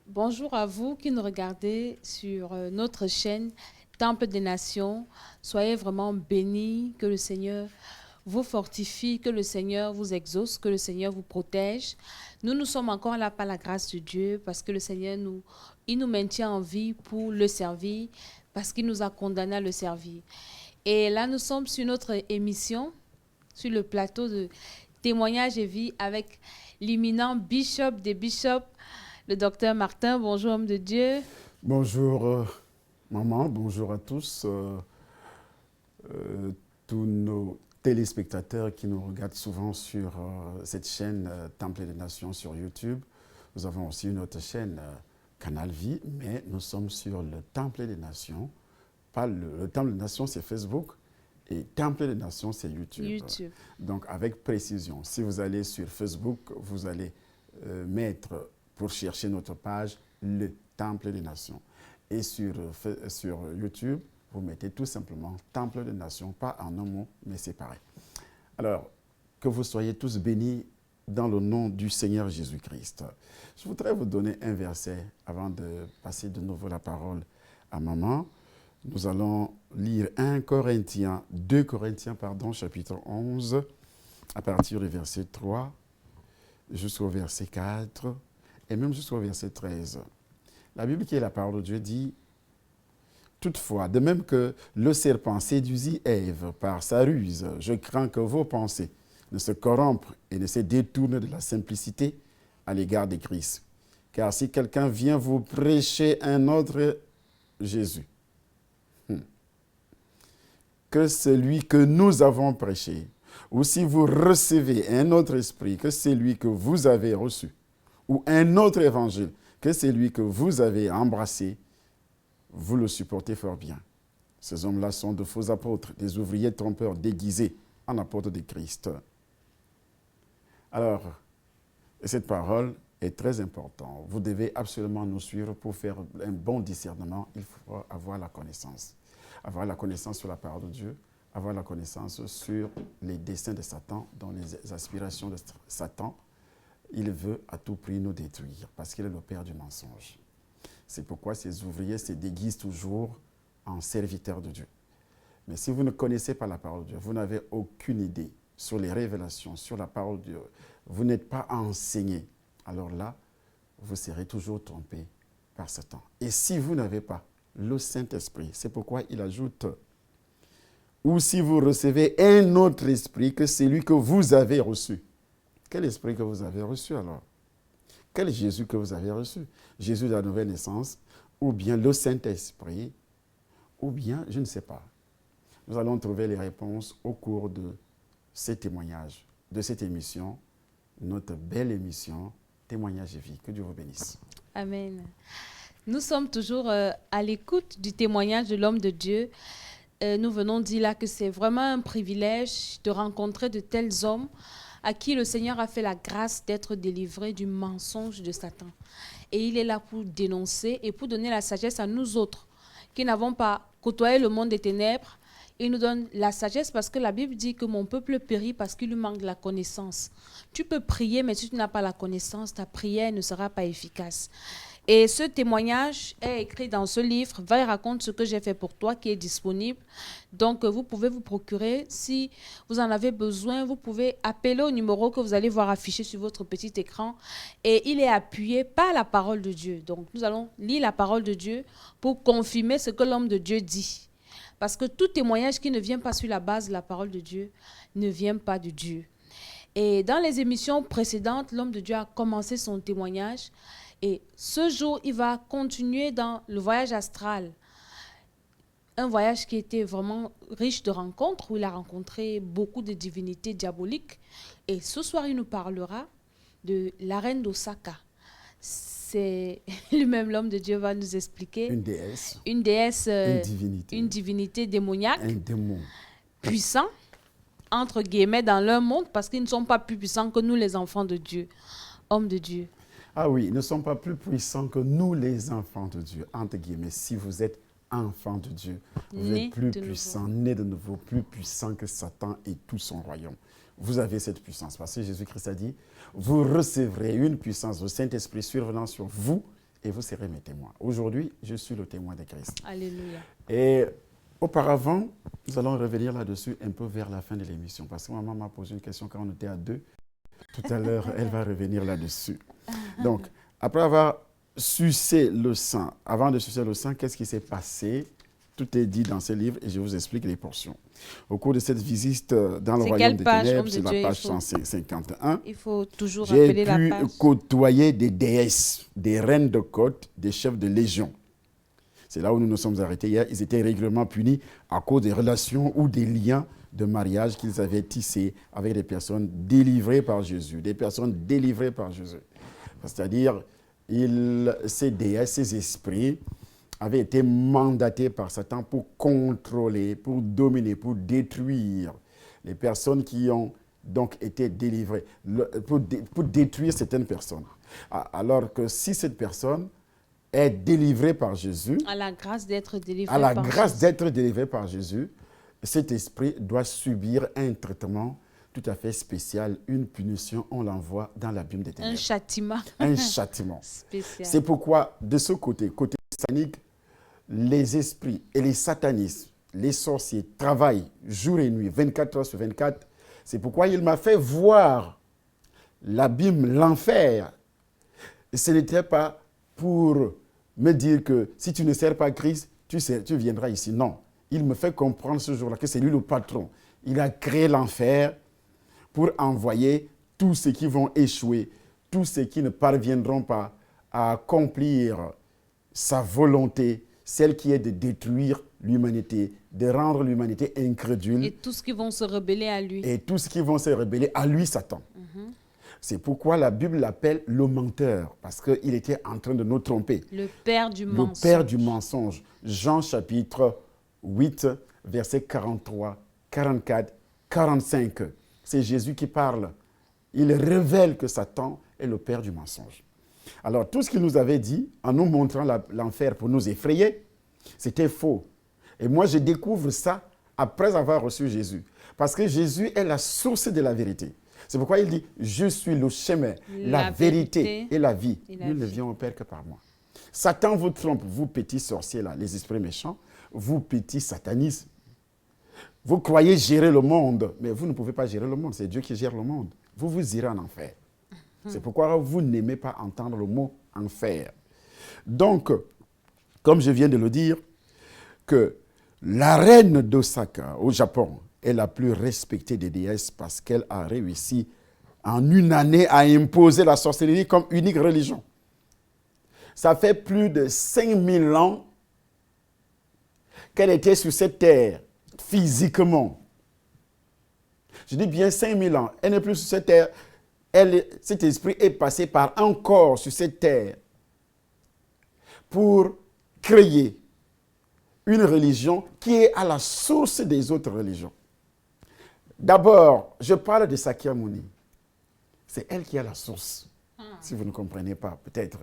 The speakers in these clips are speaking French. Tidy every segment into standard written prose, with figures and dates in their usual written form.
Bonjour à vous qui nous regardez sur notre chaîne Temple des Nations. Soyez vraiment bénis, que le Seigneur vous fortifie, que le Seigneur vous exauce, que le Seigneur vous protège. Nous sommes encore là par la grâce de Dieu parce que le Seigneur il nous maintient en vie pour le servir, parce qu'il nous a condamnés à le servir. Et là, nous sommes sur notre émission, sur le plateau de témoignage et vie avec l'imminent bishop des bishops, le docteur Martin. Bonjour, homme de Dieu. Bonjour maman, bonjour à tous, tous nos téléspectateurs qui nous regardent souvent sur cette chaîne Temple des Nations sur YouTube. Nous avons aussi une autre chaîne, Canal Vie, mais nous sommes sur le Temple des Nations. Pas le Temple des Nations, c'est Facebook, et Temple des Nations, c'est YouTube. Donc avec précision, si vous allez sur Facebook, vous allez mettre, pour chercher notre page, le Temple des Nations. Et sur YouTube, vous mettez tout simplement Temple des Nations, pas en un mot, mais séparé. Alors, que vous soyez tous bénis dans le nom du Seigneur Jésus-Christ. Je voudrais vous donner un verset avant de passer de nouveau la parole à maman. Nous allons lire 2 Corinthiens, chapitre 11, à partir du verset 3 jusqu'au verset 4 et même jusqu'au verset 13. La Bible, qui est la parole de Dieu, dit « Toutefois, de même que le serpent séduisit Ève par sa ruse, je crains que vos pensées ne se corrompent et ne se détournent de la simplicité à l'égard de Christ. Car si quelqu'un vient vous prêcher un autre Jésus, que celui que nous avons prêché, ou si vous recevez un autre esprit que celui que vous avez reçu, ou un autre évangile que celui que vous avez embrassé, vous le supportez fort bien. Ces hommes-là sont de faux apôtres, des ouvriers trompeurs déguisés en apôtres de Christ. » Alors, cette parole est très importante. Vous devez absolument nous suivre pour faire un bon discernement. Il faut avoir la connaissance. Avoir la connaissance sur la parole de Dieu, avoir la connaissance sur les desseins de Satan, dans les aspirations de Satan. Il veut à tout prix nous détruire parce qu'il est le père du mensonge. C'est pourquoi ces ouvriers se déguisent toujours en serviteurs de Dieu. Mais si vous ne connaissez pas la parole de Dieu, vous n'avez aucune idée sur les révélations, sur la parole de Dieu, vous n'êtes pas enseigné, alors là, vous serez toujours trompé par Satan. Et si vous n'avez pas le Saint-Esprit, c'est pourquoi il ajoute « Ou si vous recevez un autre esprit que celui que vous avez reçu. » Quel esprit que vous avez reçu alors? Quel Jésus que vous avez reçu? Jésus de la nouvelle naissance, ou bien le Saint-Esprit, ou bien, je ne sais pas. Nous allons trouver les réponses au cours de ces témoignages, de cette émission, notre belle émission, Témoignages et vie. Que Dieu vous bénisse. Amen. Nous sommes toujours à l'écoute du témoignage de l'homme de Dieu. Nous venons dire là que c'est vraiment un privilège de rencontrer de tels hommes à qui le Seigneur a fait la grâce d'être délivré du mensonge de Satan. Et il est là pour dénoncer et pour donner la sagesse à nous autres qui n'avons pas côtoyé le monde des ténèbres. Il nous donne la sagesse parce que la Bible dit que mon peuple périt parce qu'il lui manque de la connaissance. Tu peux prier, mais si tu n'as pas la connaissance, ta prière ne sera pas efficace. Et ce témoignage est écrit dans ce livre, Va et raconte ce que j'ai fait pour toi, qui est disponible. Donc, vous pouvez vous procurer. Si vous en avez besoin, vous pouvez appeler au numéro que vous allez voir affiché sur votre petit écran. Et il est appuyé par la parole de Dieu. Donc, nous allons lire la parole de Dieu pour confirmer ce que l'homme de Dieu dit. Parce que tout témoignage qui ne vient pas sur la base de la parole de Dieu ne vient pas de Dieu. Et dans les émissions précédentes, l'homme de Dieu a commencé son témoignage. Et ce jour, il va continuer dans le voyage astral. Un voyage qui était vraiment riche de rencontres, où il a rencontré beaucoup de divinités diaboliques. Et ce soir, il nous parlera de la reine d'Osaka. C'est lui-même, l'homme de Dieu, va nous expliquer. Une déesse. Une déesse. Une divinité. Une divinité démoniaque. Un démon. Puissant, entre guillemets, dans leur monde, parce qu'ils ne sont pas plus puissants que nous, les enfants de Dieu, hommes de Dieu. Ah oui, ils ne sont pas plus puissants que nous, les enfants de Dieu, entre guillemets. Si vous êtes enfant de Dieu, vous êtes plus puissant, né de nouveau, plus puissant que Satan et tout son royaume. Vous avez cette puissance, parce que Jésus-Christ a dit, vous recevrez une puissance du Saint-Esprit survenant sur vous, et vous serez mes témoins. Aujourd'hui, je suis le témoin de Christ. Alléluia. Et auparavant, nous allons revenir là-dessus un peu vers la fin de l'émission, parce que maman m'a posé une question quand on était à deux. Tout à l'heure, elle va revenir là-dessus. Donc, après avoir sucé le sang, avant de sucer le sang, qu'est-ce qui s'est passé? Tout est dit dans ce livre et je vous explique les portions. Au cours de cette visite dans le royaume des ténèbres, c'est la page 151, il faut toujours j'ai rappeler la pu page. côtoyer des déesses, des reines de côte, des chefs de légion. C'est là où nous nous sommes arrêtés hier. Ils étaient régulièrement punis à cause des relations ou des liens de mariage qu'ils avaient tissés avec des personnes délivrées par Jésus. Des personnes délivrées par Jésus. C'est-à-dire, ces déesses, ces esprits avaient été mandatés par Satan pour contrôler, pour dominer, pour détruire les personnes qui ont donc été délivrées, pour détruire certaines personnes. Alors que si cette personne est délivrée par Jésus, à la grâce d'être délivré à la par grâce Jésus. d'être délivré par Jésus, cet esprit doit subir un traitement tout à fait spécial, une punition, on l'envoie dans l'abîme des ténèbres. Un châtiment Un châtiment. spécial. C'est pourquoi, de ce côté satanique, les esprits et les satanistes, les sorciers travaillent jour et nuit, 24 heures sur 24. C'est pourquoi il m'a fait voir l'abîme, l'enfer. Et ce n'était pas pour me dire que si tu ne sers pas Christ, tu viendras ici. Non. Il me fait comprendre ce jour-là que c'est lui le patron. Il a créé l'enfer pour envoyer tous ceux qui vont échouer, tous ceux qui ne parviendront pas à accomplir sa volonté, celle qui est de détruire l'humanité, de rendre l'humanité incrédule. Et tous qui vont se rebeller à lui. Et tous qui vont se rebeller à lui, Satan. C'est pourquoi la Bible l'appelle le menteur, parce qu'il était en train de nous tromper. Le père du mensonge. Le père du mensonge. Jean chapitre 8, versets 43, 44, 45. C'est Jésus qui parle. Il révèle que Satan est le père du mensonge. Alors, tout ce qu'il nous avait dit, en nous montrant l'enfer pour nous effrayer, c'était faux. Et moi, je découvre ça après avoir reçu Jésus. Parce que Jésus est la source de la vérité. C'est pourquoi il dit, je suis le chemin, la vérité et la vie. Nul ne vient au Père que par moi. Satan vous trompe, vous petits sorciers là, les esprits méchants, vous petits satanistes. Vous croyez gérer le monde, mais vous ne pouvez pas gérer le monde, c'est Dieu qui gère le monde. Vous irez en enfer. C'est pourquoi vous n'aimez pas entendre le mot enfer. Donc, comme je viens de le dire, que la reine d'Osaka au Japon est la plus respectée des déesses parce qu'elle a réussi en une année à imposer la sorcellerie comme unique religion. Ça fait plus de 5000 ans qu'elle était sur cette terre, physiquement. Je dis bien 5000 ans. Elle n'est plus sur cette terre. Cet esprit est passé par un corps sur cette terre pour créer une religion qui est à la source des autres religions. D'abord, je parle de Sakyamuni. C'est elle qui est à la source. Si vous ne comprenez pas, peut-être.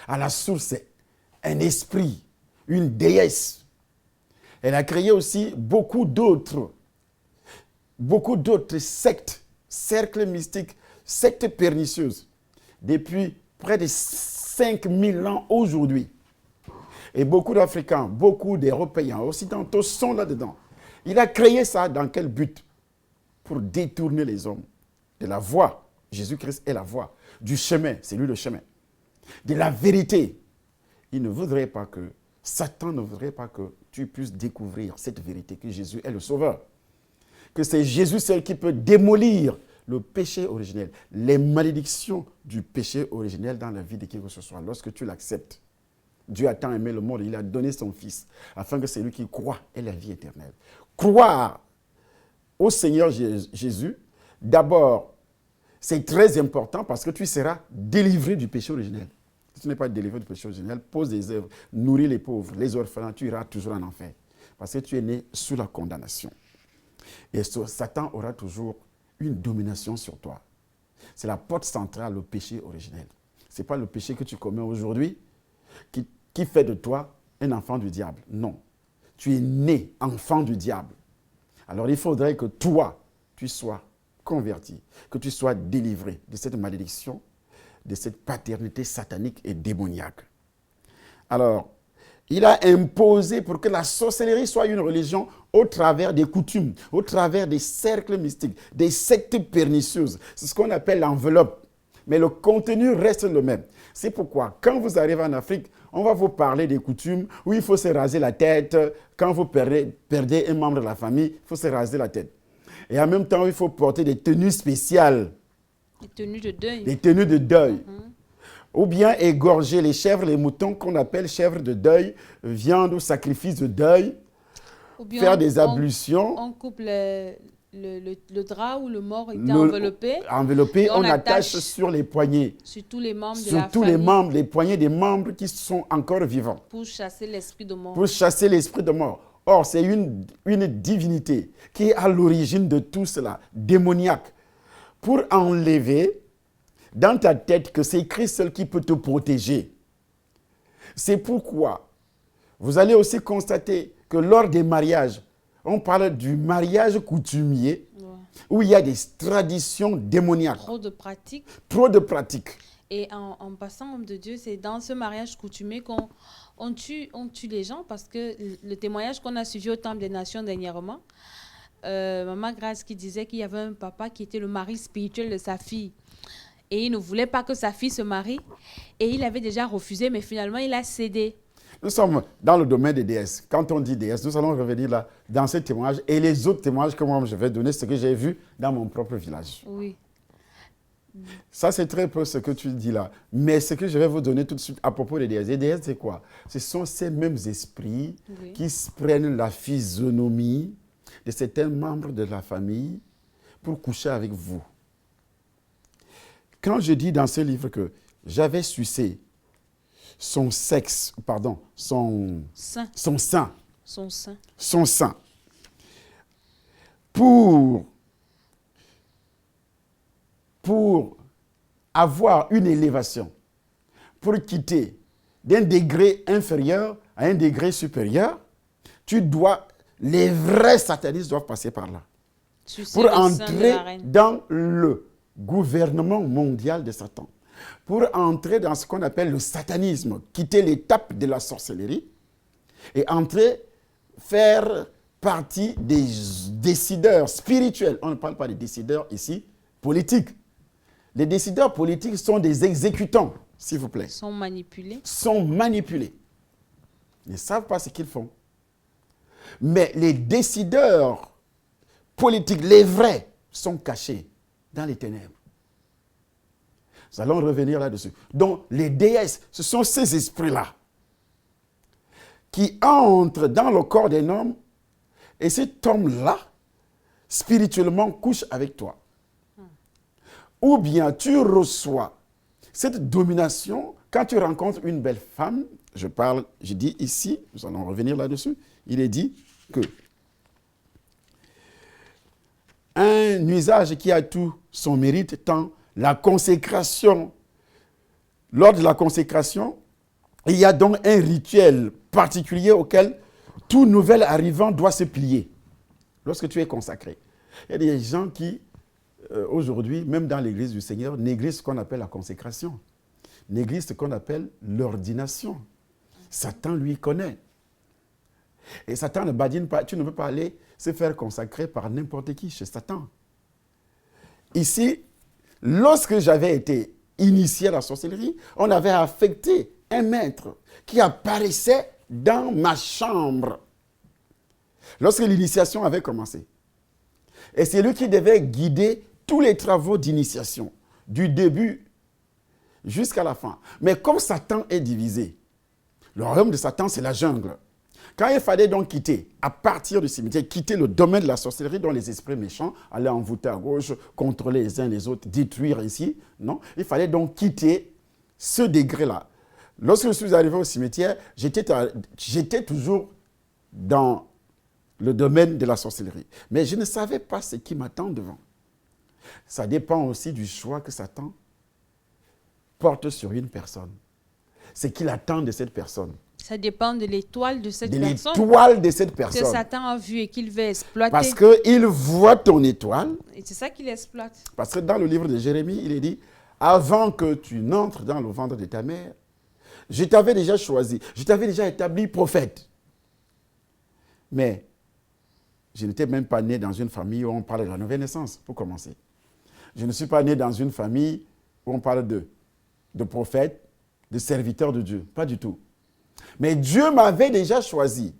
À la source, c'est un esprit, une déesse. Elle a créé aussi beaucoup d'autres sectes, cercles mystiques, sectes pernicieuses, depuis près de 5000 ans aujourd'hui. Et beaucoup d'Africains, beaucoup d'Européens, occidentaux sont là-dedans. Il a créé ça dans quel but? Pour détourner les hommes de la voie. Jésus-Christ est la voie. Du chemin, c'est lui le chemin. De la vérité. Il ne voudrait pas que, Satan ne voudrait pas que tu puisses découvrir cette vérité, que Jésus est le sauveur. Que c'est Jésus seul qui peut démolir le péché originel, les malédictions du péché originel dans la vie de qui que ce soit, lorsque tu l'acceptes. Dieu a tant aimé le monde, il a donné son Fils, afin que celui qui croit ait la vie éternelle. Croire au Seigneur Jésus, d'abord, c'est très important parce que tu seras délivré du péché originel. Si tu n'es pas délivré du péché originel, pose des œuvres, nourris les pauvres, les orphelins, tu iras toujours en enfer. Parce que tu es né sous la condamnation. Et Satan aura toujours une domination sur toi. C'est la porte centrale, le péché originel. Ce n'est pas le péché que tu commets aujourd'hui qui fait de toi un enfant du diable. Non. Tu es né enfant du diable. Alors il faudrait que toi, tu sois converti, que tu sois délivré de cette malédiction, de cette paternité satanique et démoniaque. Alors, il a imposé pour que la sorcellerie soit une religion au travers des coutumes, au travers des cercles mystiques, des sectes pernicieuses. C'est ce qu'on appelle l'enveloppe. Mais le contenu reste le même. C'est pourquoi, quand vous arrivez en Afrique, on va vous parler des coutumes où il faut se raser la tête. Quand vous perdez un membre de la famille, il faut se raser la tête. Et en même temps, il faut porter des tenues spéciales. Des tenues de deuil. Des tenues de deuil. Ou bien égorger les chèvres, les moutons qu'on appelle chèvres de deuil, viande ou sacrifice de deuil. Ou bien faire des ablutions. On coupe le drap où le mort était enveloppé. Enveloppé, on attache sur les poignets. Sur tous les membres de la Sur tous famille. les membres, les poignets des membres qui sont encore vivants. Pour chasser l'esprit de mort. Pour chasser l'esprit de mort. Or, c'est une divinité qui est à l'origine de tout cela, démoniaque. Pour enlever dans ta tête que c'est Christ seul qui peut te protéger. C'est pourquoi vous allez aussi constater que lors des mariages, on parle du mariage coutumier, où il y a des traditions démoniaques. Trop de pratiques. Trop de pratiques. Et en passant, homme de Dieu, c'est dans ce mariage coutumier qu'on tue les gens, parce que le témoignage qu'on a suivi au Temple des Nations dernièrement, Maman Grâce qui disait qu'il y avait un papa qui était le mari spirituel de sa fille. Et il ne voulait pas que sa fille se marie. Et il avait déjà refusé, mais finalement, il a cédé. Nous sommes dans le domaine des déesses. Quand on dit déesse, nous allons revenir là, dans ces témoignages et les autres témoignages que moi je vais donner, ce que j'ai vu dans mon propre village. Oui. Ça, c'est très peu ce que tu dis là. Mais ce que je vais vous donner tout de suite à propos des déesses. Les déesses, c'est quoi? Ce sont ces mêmes esprits qui prennent la physionomie de certains membres de la famille pour coucher avec vous. Quand je dis dans ce livre que j'avais sucé son sexe, pardon, son sein, pour avoir une élévation, pour quitter d'un degré inférieur à un degré supérieur, les vrais satanistes doivent passer par là. Pour entrer dans le gouvernement mondial de Satan. Pour entrer dans ce qu'on appelle le satanisme, quitter l'étape de la sorcellerie et faire partie des décideurs spirituels. On ne parle pas des décideurs ici politiques. Les décideurs politiques sont des exécutants, s'il vous plaît. Sont manipulés. Sont manipulés. Ils ne savent pas ce qu'ils font. Mais les décideurs politiques, les vrais, sont cachés dans les ténèbres. Nous allons revenir là-dessus. Donc, les déesses, ce sont ces esprits-là qui entrent dans le corps d'un homme et cet homme-là, spirituellement, couche avec toi. Ou bien tu reçois cette domination quand tu rencontres une belle femme. Je dis ici, nous allons revenir là-dessus, il est dit que un usage qui a tout son mérite, tant la consécration, lors de la consécration, il y a donc un rituel particulier auquel tout nouvel arrivant doit se plier lorsque tu es consacré. Il y a des gens qui, aujourd'hui, même dans l'église du Seigneur, négligent ce qu'on appelle la consécration, négligent ce qu'on appelle l'ordination. Satan, lui, connaît. Et Satan ne badine pas, tu ne peux pas aller se faire consacrer par n'importe qui chez Satan. Ici, lorsque j'avais été initié à la sorcellerie, on avait affecté un maître qui apparaissait dans ma chambre lorsque l'initiation avait commencé. Et c'est lui qui devait guider tous les travaux d'initiation, du début jusqu'à la fin. Mais comme Satan est divisé, le royaume de Satan, c'est la jungle. Quand il fallait donc quitter, à partir du cimetière, quitter le domaine de la sorcellerie dont les esprits méchants allaient envoûter à gauche, contrôler les uns les autres, détruire ici, non, il fallait donc quitter ce degré-là. Lorsque je suis arrivé au cimetière, j'étais toujours dans le domaine de la sorcellerie. Mais je ne savais pas ce qui m'attend devant. Ça dépend aussi du choix que Satan porte sur une personne. Ce qu'il attend de cette personne. Ça dépend de l'étoile de cette personne. De l'étoile de cette personne. Que Satan a vu et qu'il veut exploiter. Parce qu'il voit ton étoile. Et c'est ça qu'il exploite. Parce que dans le livre de Jérémie, il est dit, avant que tu n'entres dans le ventre de ta mère, Je t'avais déjà choisi. Je t'avais déjà établi prophète. Mais je n'étais même pas né dans une famille où on parle de la nouvelle naissance, pour commencer. Je ne suis pas né dans une famille où on parle de prophète, de serviteur de Dieu. Pas du tout. Mais Dieu m'avait déjà choisi.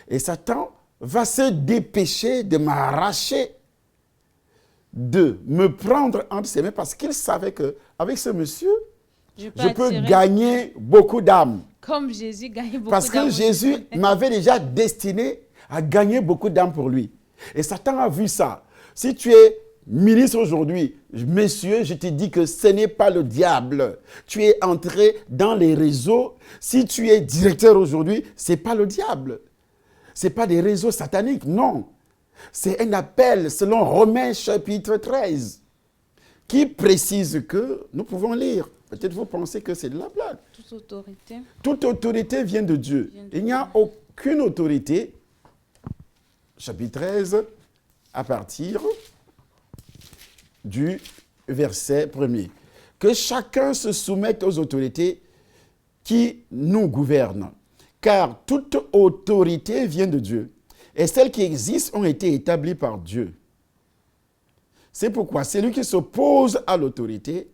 Et Satan va se dépêcher de m'arracher, de me prendre entre ses mains parce qu'il savait qu'avec ce monsieur, je peux gagner beaucoup d'âmes. Comme Jésus gagne beaucoup d'âmes. Parce que Jésus m'avait déjà destiné à gagner beaucoup d'âmes pour lui. Et Satan a vu ça. Si tu es ministre aujourd'hui, messieurs, je te dis que ce n'est pas le diable. Tu es entré dans les réseaux. Si tu es directeur aujourd'hui, ce n'est pas le diable. Ce n'est pas des réseaux sataniques, non. C'est un appel selon Romains chapitre 13 qui précise que nous pouvons lire. Peut-être vous pensez que c'est de la blague. Toute autorité. Toute autorité vient de Dieu. Il n'y a aucune autorité, chapitre 13, à partir du verset 1er. Que chacun se soumette aux autorités qui nous gouvernent. Car toute autorité vient de Dieu. Et celles qui existent ont été établies par Dieu. C'est pourquoi celui qui s'oppose à l'autorité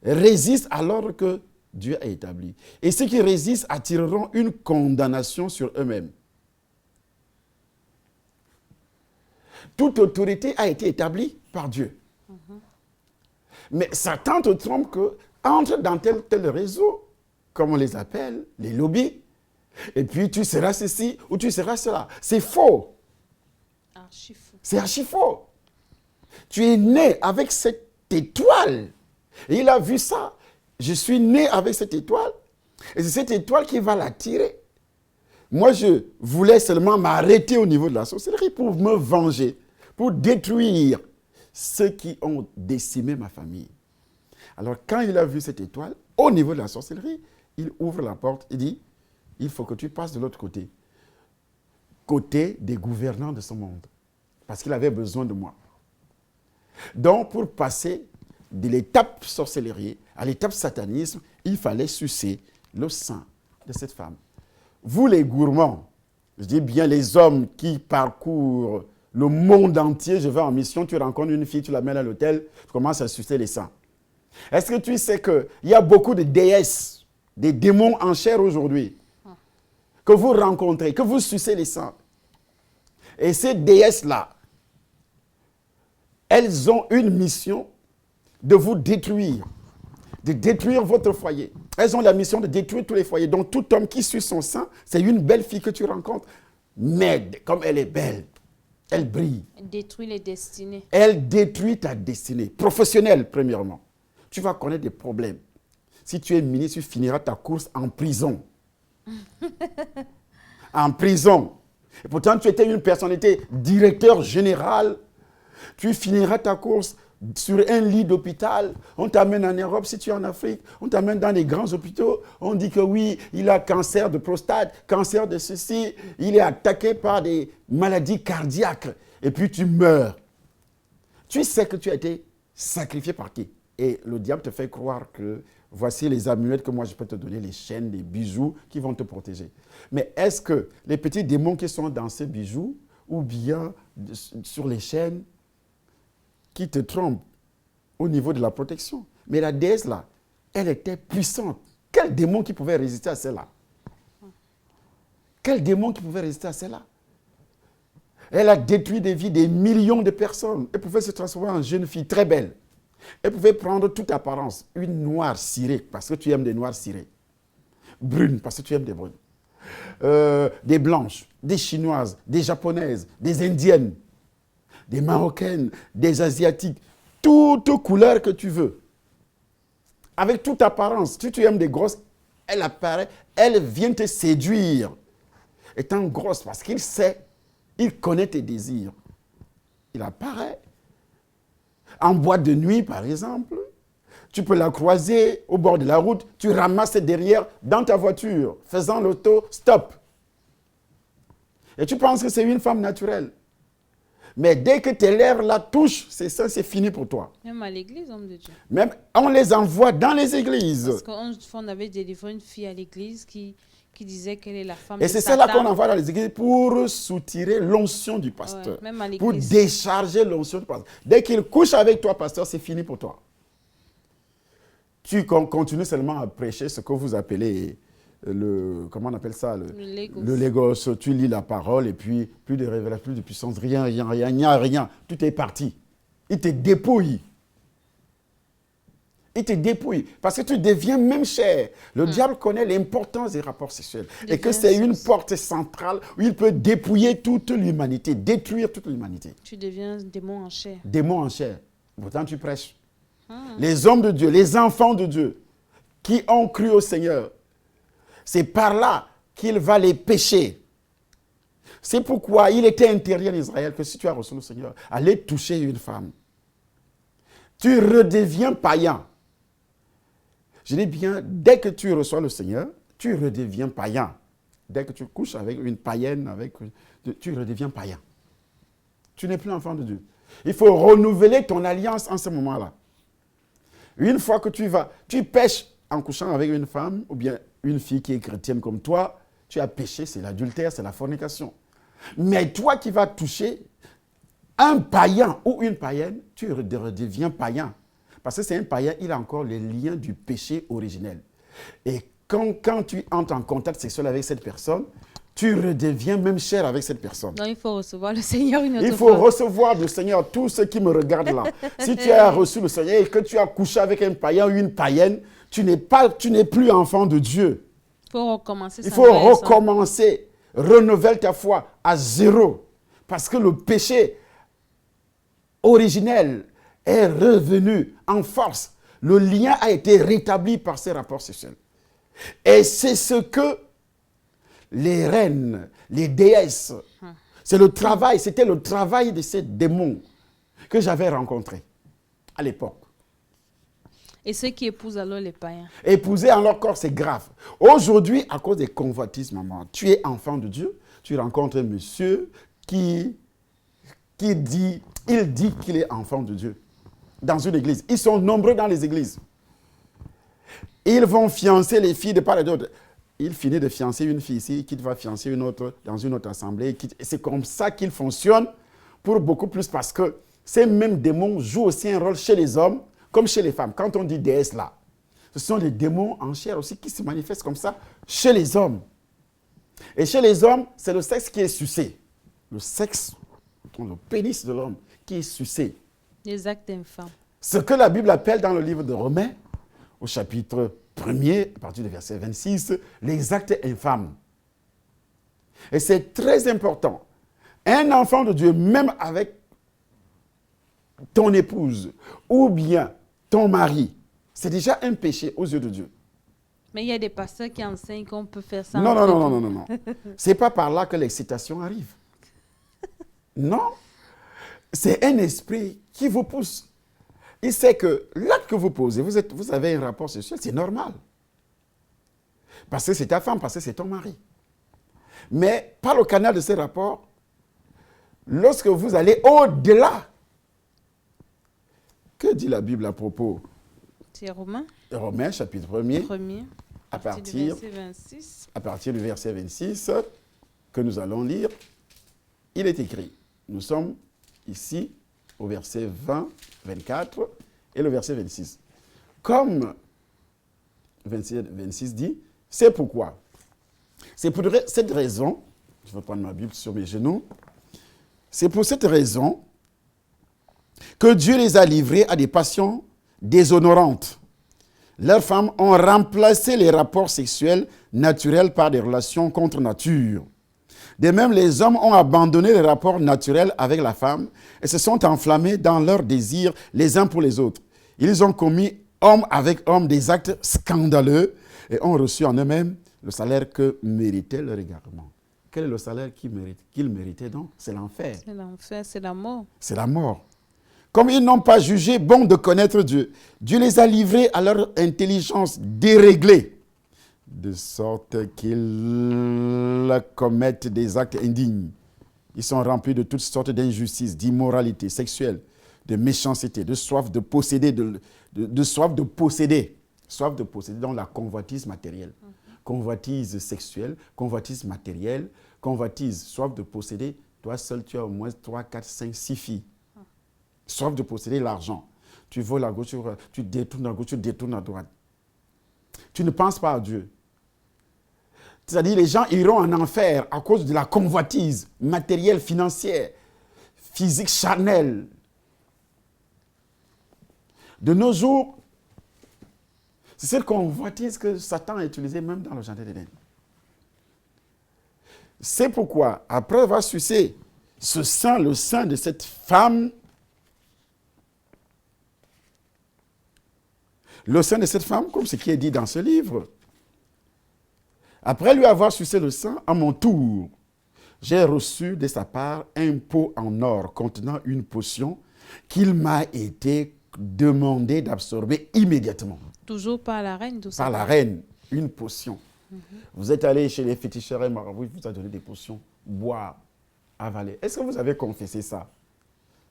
résiste à l'ordre que Dieu a établi. Et ceux qui résistent attireront une condamnation sur eux-mêmes. Toute autorité a été établie par Dieu. Mais Satan te trompe que entre dans tel réseau, comme on les appelle, les lobbies, et puis tu seras ceci ou tu seras cela. C'est faux. Archi faux. C'est archi faux. Tu es né avec cette étoile. Et il a vu ça. Je suis né avec cette étoile. Et c'est cette étoile qui va l'attirer. Moi, je voulais seulement m'arrêter au niveau de la sorcellerie pour me venger, pour détruire ceux qui ont décimé ma famille. Alors, quand il a vu cette étoile, au niveau de la sorcellerie, il ouvre la porte et dit, il faut que tu passes de l'autre côté. Côté des gouvernants de ce monde. Parce qu'il avait besoin de moi. Donc, pour passer de l'étape sorcellerie à l'étape satanisme, il fallait sucer le sang de cette femme. Vous les gourmands, je dis bien les hommes qui parcourent le monde entier, je vais en mission, tu rencontres une fille, tu la mets à l'hôtel, tu commences à sucer les sangs. Est-ce que tu sais qu'il y a beaucoup de déesses, des démons en chair aujourd'hui, que vous rencontrez, que vous sucez les sangs? Et ces déesses-là, elles ont une mission de vous détruire, de détruire votre foyer. Elles ont la mission de détruire tous les foyers. Donc tout homme qui suit son sang, c'est une belle fille que tu rencontres. Mais comme elle est belle, elle brille. Elle détruit les destinées. Elle détruit ta destinée. Professionnelle, premièrement. Tu vas connaître des problèmes. Si tu es ministre, tu finiras ta course en prison. En prison. Et pourtant, tu étais une personnalité, directeur général. Tu finiras ta course sur un lit d'hôpital. On t'amène en Europe, si tu es en Afrique. On t'amène dans les grands hôpitaux. On dit que oui, il a cancer de prostate, cancer de ceci. Il est attaqué par des maladies cardiaques. Et puis tu meurs. Tu sais que tu as été sacrifié par qui? Et le diable te fait croire que voici les amulettes que moi je peux te donner, les chaînes, les bijoux qui vont te protéger. Mais est-ce que les petits démons qui sont dans ces bijoux ou bien sur les chaînes qui te trompent au niveau de la protection? Mais la déesse là, elle était puissante. Quel démon qui pouvait résister à celle-là? Quel démon qui pouvait résister à celle-là? Elle a détruit des vies, des millions de personnes. Elle pouvait se transformer en jeune fille très belle. Elle pouvait prendre toute apparence. Une noire cirée, parce que tu aimes des noirs cirés. Brune, parce que tu aimes des brunes. Des blanches, des chinoises, des japonaises, des indiennes, des marocaines, des asiatiques. Toute couleur que tu veux. Avec toute apparence. Si tu aimes des grosses, elle apparaît, elle vient te séduire. Étant grosse, parce qu'il sait, il connaît tes désirs. Il apparaît. En boîte de nuit, par exemple, tu peux la croiser au bord de la route, tu ramasses derrière dans ta voiture, faisant l'auto-stop. Et tu penses que c'est une femme naturelle. Mais dès que tes lèvres la touchent, c'est ça, c'est fini pour toi. Même à l'église, homme de Dieu. Même, on les envoie dans les églises. Parce qu'on avait délivré une fille à l'église qui disait qu'elle est la femme Et de c'est Satan. celle-là qu'on envoie dans les églises pour soutirer l'onction du pasteur. Ouais, même à Pour l'église. décharger l'onction du pasteur. Dès qu'il couche avec toi, pasteur, c'est fini pour toi. Tu continues seulement à prêcher ce que vous appelez comment on appelle ça? Le Légos. Tu lis la parole et puis plus de révélation, plus de puissance, rien, il n'y a rien. Tout est parti. Il te dépouille. Il te dépouille. Parce que tu deviens même chair. Le diable connaît l'importance des rapports sexuels. Et que c'est une porte centrale où il peut dépouiller toute l'humanité, détruire toute l'humanité. Tu deviens démon en chair. Démon en chair. Pourtant, tu prêches. Les hommes de Dieu, les enfants de Dieu qui ont cru au Seigneur, c'est par là qu'il va les pécher. C'est pourquoi il était interdit en Israël que si tu as reçu le Seigneur, aller toucher une femme. Tu redeviens païen. Je dis bien, dès que tu reçois le Seigneur, tu redeviens païen. Dès que tu couches avec une païenne, tu redeviens païen. Tu n'es plus enfant de Dieu. Il faut renouveler ton alliance en ce moment-là. Une fois que tu pêches en couchant avec une femme ou bien une fille qui est chrétienne comme toi, tu as péché, c'est l'adultère, c'est la fornication. Mais toi qui vas toucher un païen ou une païenne, tu redeviens païen. Parce que c'est un païen, il a encore les liens du péché originel. Et quand tu entres en contact sexuel avec cette personne, tu redeviens même chair avec cette personne. Donc il faut recevoir le Seigneur une autre fois. Il faut recevoir le Seigneur, tous ceux qui me regardent là. Si tu as reçu le Seigneur et que tu as couché avec un païen ou une païenne, tu n'es plus enfant de Dieu. Il faut recommencer. Il faut recommencer. Renouvelle ta foi à zéro. Parce que le péché originel est revenu en force. Le lien a été rétabli par ces rapports sexuels. Et c'est ce que les reines, les déesses, c'était le travail de ces démons que j'avais rencontrés à l'époque. Et ceux qui épousent alors les païens. Épouser en leur corps, c'est grave. Aujourd'hui, à cause des convoitises, maman, tu es enfant de Dieu, tu rencontres un monsieur qui dit qu'il est enfant de Dieu dans une église. Ils sont nombreux dans les églises. Ils vont fiancer les filles de part et d'autre. Il finit de fiancer une fille ici, il va fiancer une autre dans une autre assemblée. C'est comme ça qu'il fonctionne pour beaucoup plus parce que ces mêmes démons jouent aussi un rôle chez les hommes comme chez les femmes. Quand on dit déesse là, ce sont les démons en chair aussi qui se manifestent comme ça chez les hommes. Et chez les hommes, c'est le sexe qui est sucé. Le sexe, le pénis de l'homme qui est sucé. Les actes infâmes. Ce que la Bible appelle dans le livre de Romains, au chapitre 1er, à partir du verset 26, les actes infâmes. Et c'est très important. Un enfant de Dieu, même avec ton épouse ou bien ton mari, c'est déjà un péché aux yeux de Dieu. Mais il y a des pasteurs qui enseignent qu'on peut faire ça. Non. C'est pas par là que l'excitation arrive. Non. C'est un esprit qui vous pousse. Il sait que l'acte que vous posez, vous avez un rapport sexuel, c'est normal. Parce que c'est ta femme, parce que c'est ton mari. Mais par le canal de ces rapports, lorsque vous allez au-delà, que dit la Bible à propos? C'est Romains. Romains, chapitre 1er. À partir du verset 26. À partir du verset 26, que nous allons lire, il est écrit, nous sommes ici au verset 20, 24 et le verset 26. Comme 26 dit, c'est pourquoi. C'est pour cette raison, je vais prendre ma Bible sur mes genoux, c'est pour cette raison que Dieu les a livrés à des passions déshonorantes. Leurs femmes ont remplacé les rapports sexuels naturels par des relations contre nature. De même, les hommes ont abandonné les rapports naturels avec la femme et se sont enflammés dans leurs désirs les uns pour les autres. Ils ont commis, homme avec homme, des actes scandaleux et ont reçu en eux-mêmes le salaire que méritait leur égarement. Quel est le salaire qu'ils méritaient donc? C'est l'enfer. C'est l'enfer, c'est la mort. C'est la mort. Comme ils n'ont pas jugé bon de connaître Dieu, Dieu les a livrés à leur intelligence déréglée, de sorte qu'ils commettent des actes indignes. Ils sont remplis de toutes sortes d'injustices, d'immoralité sexuelle, de méchanceté, de soif de posséder, de soif de posséder. Soif de posséder dans la convoitise matérielle. Convoitise sexuelle, convoitise matérielle, convoitise, soif de posséder. Toi seul, tu as au moins 3, 4, 5, 6 filles. Soif de posséder l'argent. Tu voles à gauche, tu détournes à gauche, tu détournes à droite. Tu ne penses pas à Dieu. C'est-à-dire les gens iront en enfer à cause de la convoitise matérielle, financière, physique, charnelle. De nos jours, c'est cette convoitise que Satan a utilisée même dans le jardin d'Éden. C'est pourquoi, après avoir sucé ce sang, le sang de cette femme, le sein de cette femme, comme ce qui est dit dans ce livre, après lui avoir sucé le sang, à mon tour, j'ai reçu de sa part un pot en or contenant une potion qu'il m'a été demandé d'absorber immédiatement. Toujours par la reine, tout ça. Par la reine, une potion. Vous êtes allé chez les féticheurs et marabouts, il vous a donné des potions, boire, avaler. Est-ce que vous avez confessé ça?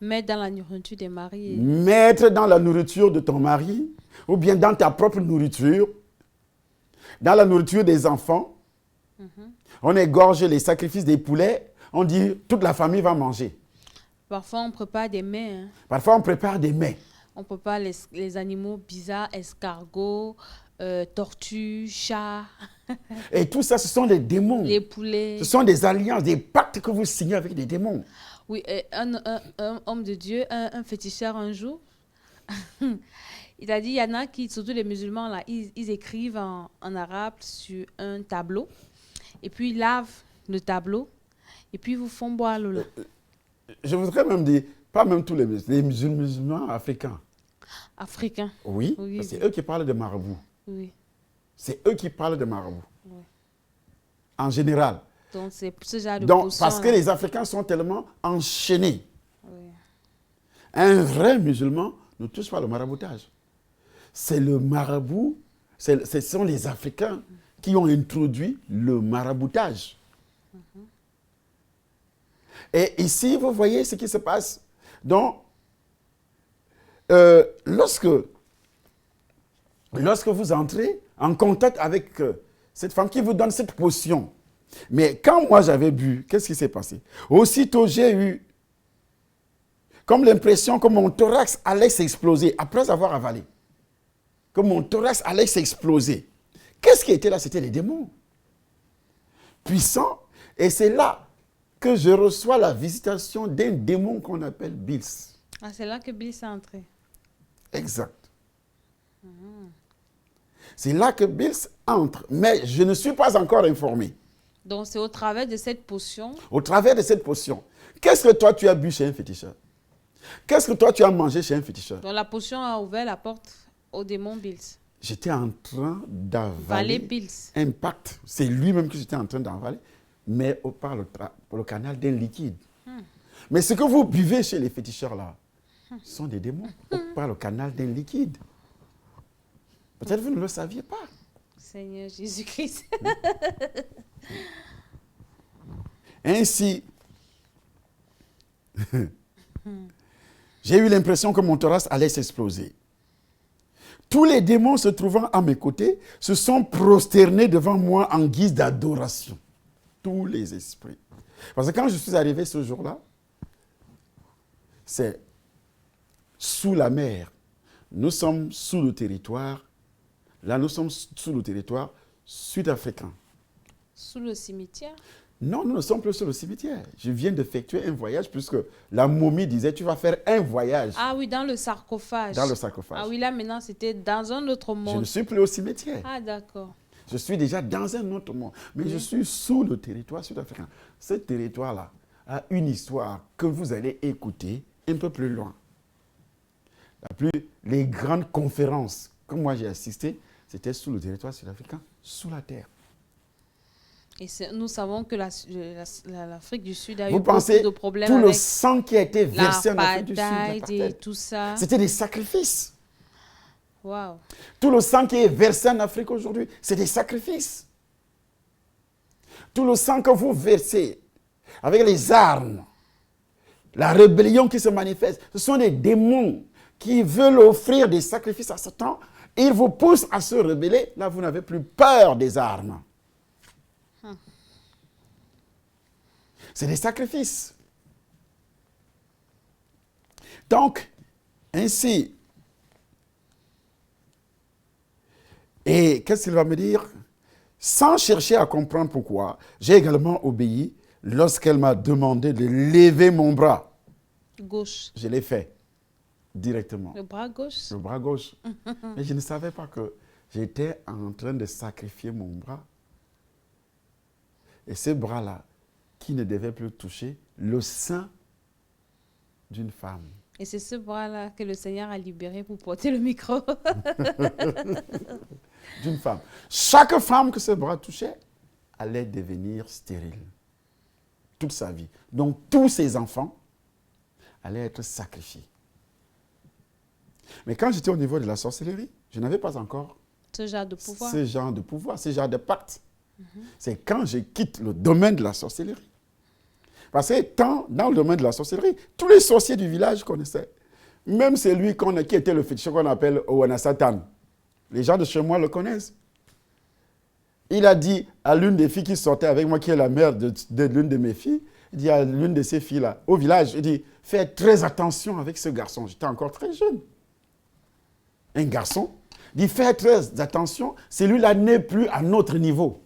Mettre dans la nourriture des maris. Mettre dans la nourriture de ton mari, ou bien dans ta propre nourriture, dans la nourriture des enfants. On égorge les sacrifices des poulets, on dit toute la famille va manger. Parfois, on prépare des mets. Hein. Parfois, on prépare des mets. On prépare les animaux bizarres, escargots, tortues, chats. Et tout ça, ce sont des démons. Les poulets. Ce sont des alliances, des pactes que vous signez avec des démons. Oui, un homme de Dieu, un féticheur un jour, il a dit, il y en a qui, surtout les musulmans, là, ils écrivent en arabe sur un tableau, et puis ils lavent le tableau, et puis ils vous font boire l'eau là. Je voudrais même dire, pas même tous les musulmans africains. Africains. Oui, Oui, parce que oui. c'est eux qui parlent de marabout. Oui. C'est eux qui parlent de marabout. Oui. En général. Donc c'est ce genre de Donc, potion, parce que là. les Africains sont tellement enchaînés. Oui. Un vrai musulman ne touche pas le maraboutage. C'est le marabout, ce sont les Africains qui ont introduit le maraboutage. Et ici, vous voyez ce qui se passe. Donc, lorsque vous entrez en contact avec cette femme qui vous donne cette potion, mais quand moi j'avais bu, qu'est-ce qui s'est passé? Aussitôt, j'ai eu comme l'impression que mon thorax allait s'exploser après avoir avalé. Que mon thorax allait s'exploser. Qu'est-ce qui était là? C'était les démons. Puissants. Et c'est là que je reçois la visitation d'un démon qu'on appelle Bills. Ah, c'est là que Bill s'est entré. Exact. C'est là que Bills entre. Mais je ne suis pas encore informé. Donc c'est au travers de cette potion. Au travers de cette potion. Qu'est-ce que toi tu as bu chez un féticheur? Qu'est-ce que toi tu as mangé chez un féticheur? Donc la potion a ouvert la porte au démon Bills. J'étais en train Valer d'avaler Bills. un pacte. C'est lui-même que j'étais en train d'avaler, mais par le canal d'un liquide. Mais ce que vous buvez chez les féticheurs là, ce sont des démons par le canal d'un liquide. Peut-être vous ne le saviez pas. Seigneur Jésus-Christ. Ainsi, j'ai eu l'impression que mon thorax allait s'exploser. Tous les démons se trouvant à mes côtés se sont prosternés devant moi en guise d'adoration. Tous les esprits. Parce que quand je suis arrivé ce jour-là, c'est sous la mer. Nous sommes sous le territoire. Là, nous sommes sous le territoire sud-africain. Sous le cimetière. Non, nous ne sommes plus sur le cimetière. Je viens d'effectuer un voyage puisque la momie disait tu vas faire un voyage Ah oui, dans le sarcophage. dans le sarcophage. Ah oui, là maintenant c'était dans un autre Je ne monde. suis plus au cimetière. Ah d'accord. Je suis déjà dans un autre monde. Mais je suis sous le territoire sud-africain. Ce territoire-là a une histoire que vous allez écouter un peu plus loin. Les grandes conférences que moi j'ai assistées, c'était sous le territoire sud-africain, sous la terre. Et nous savons que l'Afrique du Sud a eu Vous beaucoup pensez de problèmes tout le avec sang qui a été versé en Afrique du Sud, l'apartheid et l'apartheid. tout ça. C'était des sacrifices. Waouh. Tout le sang qui est versé en Afrique aujourd'hui, c'est des sacrifices. Tout le sang que vous versez avec les armes. La rébellion qui se manifeste, ce sont des démons qui veulent offrir des sacrifices à Satan. Ils vous poussent à se rebeller. Là, vous n'avez plus peur des armes. C'est des sacrifices. Donc, ainsi. Et qu'est-ce qu'il va me dire? Sans chercher à comprendre pourquoi, j'ai également obéi lorsqu'elle m'a demandé de lever mon bras. Gauche. Je l'ai fait directement. Le bras gauche. Le bras gauche. Mais je ne savais pas que j'étais en train de sacrifier mon bras. Et ce bras-là, qui ne devait plus toucher le sein d'une femme. Et c'est ce bras-là que le Seigneur a libéré pour porter le micro. D'une femme. Chaque femme que ce bras touchait allait devenir stérile. Toute sa vie. Donc tous ses enfants allaient être sacrifiés. Mais quand j'étais au niveau de la sorcellerie, je n'avais pas encore ce genre de pouvoir. Ce genre de pouvoir, ce genre de pacte. C'est quand je quitte le domaine de la sorcellerie. Parce que dans le domaine de la sorcellerie, tous les sorciers du village connaissaient. Même celui qui était le féticheur qu'on appelle Owana Satan. Les gens de chez moi le connaissent. Il a dit à l'une des filles qui sortait avec moi, qui est la mère de l'une de mes filles, il dit à l'une de ces filles-là, au village, il dit, fais très attention avec ce garçon. J'étais encore très jeune. Un garçon, il dit, fais très attention, celui-là n'est plus à notre niveau.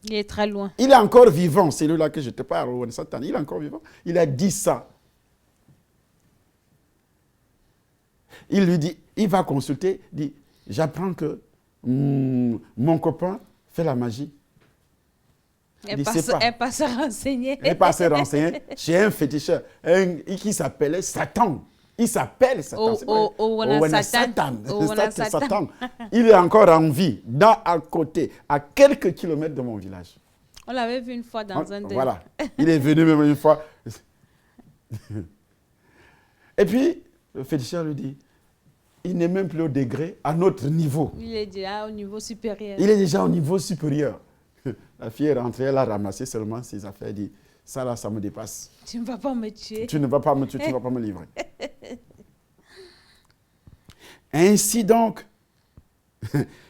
Il est très loin. Il est encore vivant, celui-là que je te parle, Satan, il est encore vivant. Il a dit ça. Il lui dit, il va consulter, il dit, j'apprends que mon copain fait la magie. Elle passe à renseigner. Elle passe à renseigner chez un féticheur qui s'appelait Satan. Il s'appelle Satan. Satan. Il est encore en vie, à côté, à quelques kilomètres de mon village. On l'avait vu une fois dans un deuil. Voilà. Il est venu même une fois. Et puis, le féticheur lui dit, il n'est même plus au degré, à notre niveau. Il est déjà au niveau supérieur. Il est déjà au niveau supérieur. La fille est rentrée, elle a ramassé seulement ses affaires, elle dit, ça là, ça me dépasse. Tu ne vas pas me tuer. Tu ne vas pas me tuer, tu ne vas pas me livrer. Ainsi donc,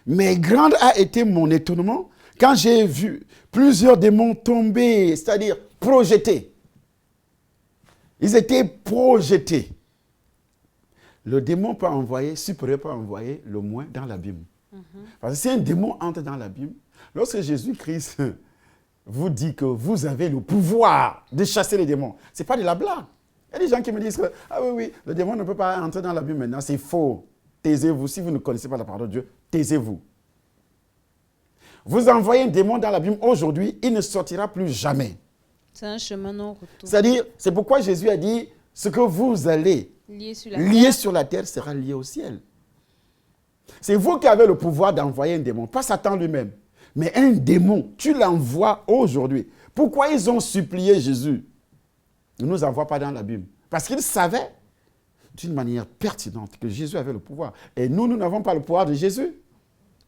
mais grande a été mon étonnement quand j'ai vu plusieurs démons tomber, c'est-à-dire projetés. Ils étaient projetés. Le démon peut envoyer, supérieur peut envoyer le moins dans l'abîme. Parce que si un démon entre dans l'abîme, lorsque Jésus-Christ vous dit que vous avez le pouvoir de chasser les démons, ce n'est pas de la blague. Il y a des gens qui me disent que, ah oui, le démon ne peut pas entrer dans l'abîme maintenant, c'est faux. Taisez-vous, si vous ne connaissez pas la parole de Dieu, taisez-vous. Vous envoyez un démon dans l'abîme aujourd'hui, il ne sortira plus jamais. C'est un chemin non retour. C'est-à-dire, c'est pourquoi Jésus a dit, ce que vous allez lier sur la terre sera lié au ciel. C'est vous qui avez le pouvoir d'envoyer un démon, pas Satan lui-même. Mais un démon, tu l'envoies aujourd'hui. Pourquoi ils ont supplié Jésus? Ne nous envoie pas dans l'abîme. Parce qu'ils savaient d'une manière pertinente que Jésus avait le pouvoir. Et nous n'avons pas le pouvoir de Jésus.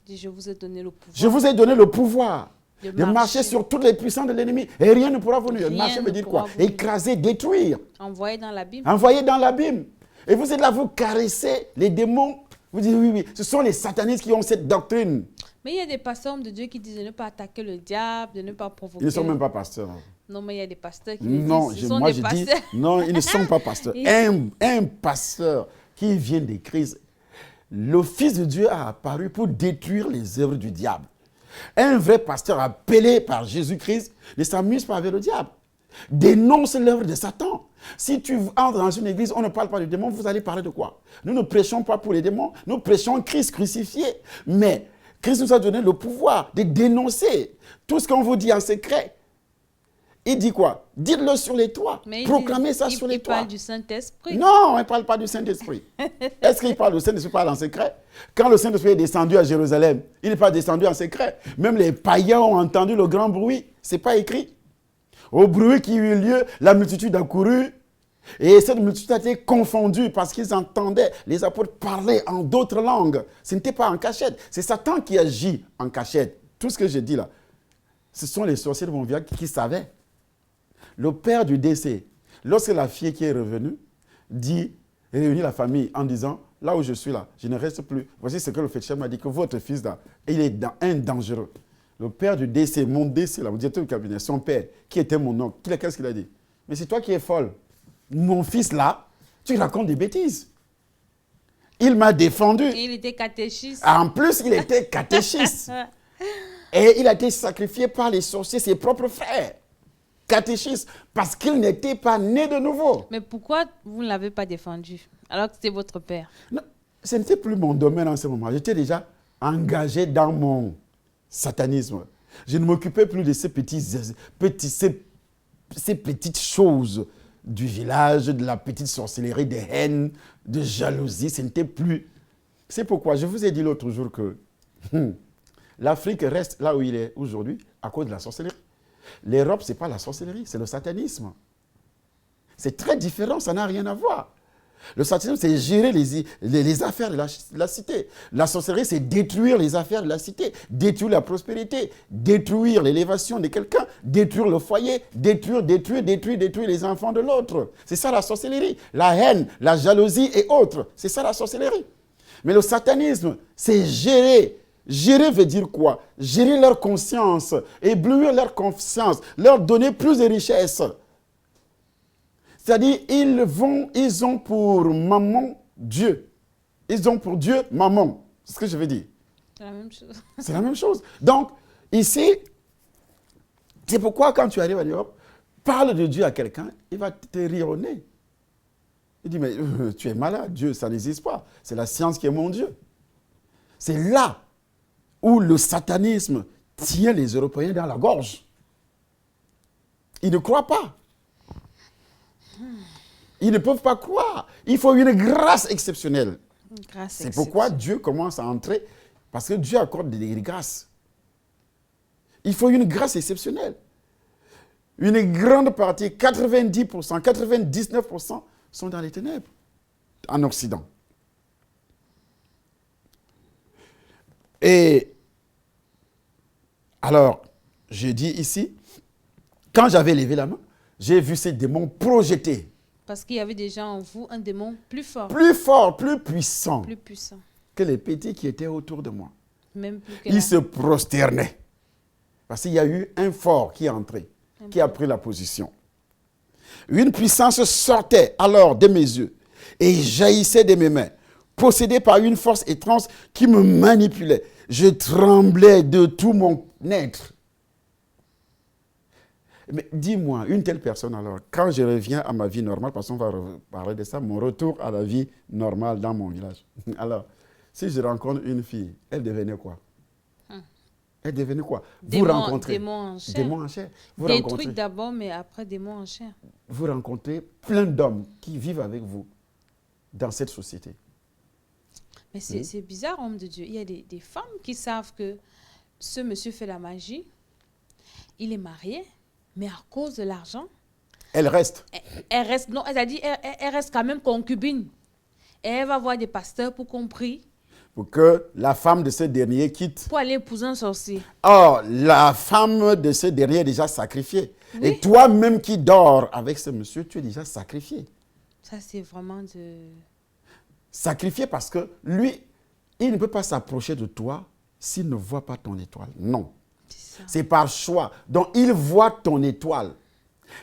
Je vous ai donné le pouvoir. Je vous ai donné le pouvoir de marcher sur toutes les puissances de l'ennemi. Et rien ne pourra vous nuire. Marcher veut dire quoi? Écraser, détruire. Envoyer dans l'abîme. Envoyer dans l'abîme. Et vous êtes là, vous caressez les démons. Vous dites oui, ce sont les satanistes qui ont cette doctrine. Mais il y a des pasteurs de Dieu qui disent de ne pas attaquer le diable, de ne pas provoquer. Ils ne sont même pas pasteurs. Non, mais il y a des pasteurs qui disent. Moi je dis, non, ils ne sont pas pasteurs. Un pasteur qui vient d'écrire, le Fils de Dieu a apparu pour détruire les œuvres du diable. Un vrai pasteur appelé par Jésus-Christ ne s'amuse pas avec le diable. Dénonce l'œuvre de Satan. Si tu entres dans une église, on ne parle pas du démon, vous allez parler de quoi? Nous ne prêchons pas pour les démons, nous prêchons Christ crucifié. Mais Christ nous a donné le pouvoir de dénoncer tout ce qu'on vous dit en secret. Il dit quoi? Dites-le sur les toits. Proclamez ça sur les toits. Il parle du Saint-Esprit. Non, il ne parle pas du Saint-Esprit. Est-ce qu'il parle du Saint-Esprit? Il parle en secret. Quand le Saint-Esprit est descendu à Jérusalem, il n'est pas descendu en secret. Même les païens ont entendu le grand bruit. Ce n'est pas écrit. Au bruit qui eut lieu, la multitude a couru. Et cette multitude a été confondue parce qu'ils entendaient les apôtres parler en d'autres langues. Ce n'était pas en cachette. C'est Satan qui agit en cachette. Tout ce que j'ai dit là, ce sont les sorciers de mon village qui savaient. Le père du décès, lorsque la fille qui est revenue, réunit la famille en disant, là où je suis là, je ne reste plus. Voici ce que le féticheur m'a dit, que votre fils là, il est un dangereux. Le père du décès, mon décès là, mon directeur du cabinet, son père, qui était mon oncle, qu'est-ce qu'il a dit? Mais c'est toi qui es folle. Mon fils là, tu racontes des bêtises. Il m'a défendu. Et il était catéchiste. En plus, il était catéchiste. Et il a été sacrifié par les sorciers, ses propres frères. Catéchiste, parce qu'il n'était pas né de nouveau. Mais pourquoi vous ne l'avez pas défendu alors que c'était votre père? Non, ce n'était plus mon domaine en ce moment. J'étais déjà engagé dans mon satanisme. Je ne m'occupais plus de ces petites choses du village, de la petite sorcellerie, des haines, de jalousie. Ce n'était plus. C'est pourquoi je vous ai dit l'autre jour que l'Afrique reste là où il est aujourd'hui à cause de la sorcellerie. L'Europe, ce n'est pas la sorcellerie, c'est le satanisme. C'est très différent, ça n'a rien à voir. Le satanisme, c'est gérer les affaires de la cité. La sorcellerie, c'est détruire les affaires de la cité, détruire la prospérité, détruire l'élévation de quelqu'un, détruire le foyer, détruire les enfants de l'autre. C'est ça la sorcellerie. La haine, la jalousie et autres. C'est ça la sorcellerie. Mais le satanisme, c'est gérer. Gérer veut dire quoi? Gérer leur conscience, éblouir leur conscience, leur donner plus de richesses. C'est-à-dire, ils ont pour maman Dieu. Ils ont pour Dieu maman. C'est ce que je veux dire. C'est la même chose. C'est la même chose. Donc, ici, c'est pourquoi quand tu arrives à l'Europe, parle de Dieu à quelqu'un, il va te rire au nez. Il dit, mais tu es malade, Dieu, ça n'existe pas. C'est la science qui est mon Dieu. C'est là où le satanisme tient les Européens dans la gorge. Ils ne croient pas. Ils ne peuvent pas croire. Il faut une grâce exceptionnelle. C'est pourquoi Dieu commence à entrer, parce que Dieu accorde des grâces. Il faut une grâce exceptionnelle. Une grande partie, 90%, 99% sont dans les ténèbres, en Occident. Et alors, je dis ici, quand j'avais levé la main, j'ai vu ces démons projetés. Parce qu'il y avait déjà en vous un démon plus fort. Plus fort, plus puissant. Plus puissant. Que les petits qui étaient autour de moi. Même plus que Ils se prosternaient. Parce qu'il y a eu un fort qui est entré, qui a pris la position. Une puissance sortait alors de mes yeux et jaillissait de mes mains, possédée par une force étrange qui me manipulait. Je tremblais de tout mon être. Mais dis-moi, une telle personne alors, quand je reviens à ma vie normale, parce qu'on va parler de ça, mon retour à la vie normale dans mon village. Alors, si je rencontre une fille, elle devenait quoi? Elle devenait quoi? Vous rencontrez démons en chair. Démons en chair. Vous des rencontrez, trucs d'abord, mais après démons en chair. vous rencontrez plein d'hommes qui vivent avec vous dans cette société. Mais c'est bizarre, homme de Dieu. Il y a des femmes qui savent que ce monsieur fait la magie, il est marié, mais à cause de l'argent, Elle reste. elle reste, non, elle a dit, elle reste quand même concubine. Et elle va voir des pasteurs pour qu'on prie, Pour que la femme de ce dernier quitte. pour aller épouser un sorcier. Or, la femme de ce dernier est déjà sacrifiée. Oui. Et toi-même qui dors avec ce monsieur, tu es déjà sacrifié. Ça, c'est vraiment de... Sacrifié parce que lui, il ne peut pas s'approcher de toi s'il ne voit pas ton étoile. Non. C'est par choix. Donc, il voit ton étoile.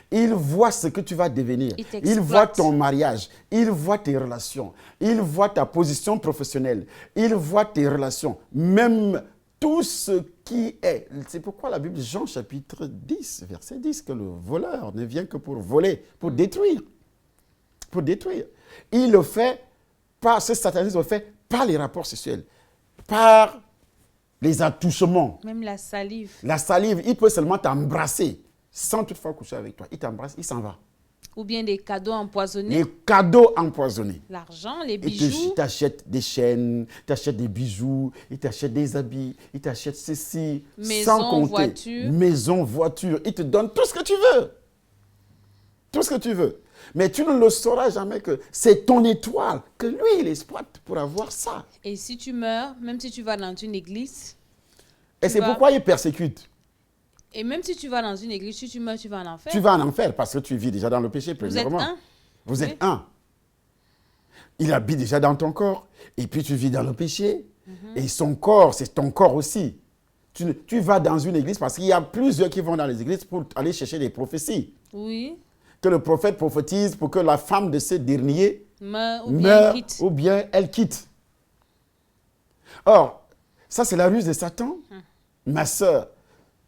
Il voit ce que tu vas devenir. Il voit ton mariage. Il voit tes relations. Il voit ta position professionnelle. Il voit tes relations. Même tout ce qui est. C'est pourquoi la Bible, Jean chapitre 10, verset 10, que le voleur ne vient que pour voler, pour détruire. Pour détruire. Il le fait par, ce satanisme le fait par les rapports sexuels, par les attouchements. Même la salive. La salive, il peut seulement t'embrasser sans toutefois coucher avec toi. Il t'embrasse, il s'en va. Ou bien des cadeaux empoisonnés. Les cadeaux empoisonnés. L'argent, les bijoux. Il t'achète des chaînes, il t'achète des bijoux, il t'achète des habits, il t'achète ceci. Maison, sans compter. voiture. Maison, voiture. Il te donne tout ce que tu veux. Tout ce que tu veux. Mais tu ne le sauras jamais que c'est ton étoile que lui, il exploite pour avoir ça. Et si tu meurs, même si tu vas dans une église... Et c'est pourquoi il persécute. Et même si tu vas dans une église, si tu meurs, tu vas en enfer. Tu vas en enfer parce que tu vis déjà dans le péché, Vous êtes premièrement. un. Vous Oui. êtes un. Il habite déjà dans ton corps. Et puis tu vis dans le péché. Et son corps, c'est ton corps aussi. Tu vas dans une église parce qu'il y a plusieurs qui vont dans les églises pour aller chercher des prophéties. Oui. Que le prophète prophétise pour que la femme de ce dernier Meurt ou bien meurt quitte. ou bien elle quitte. Or, ça c'est la ruse de Satan. Ma sœur,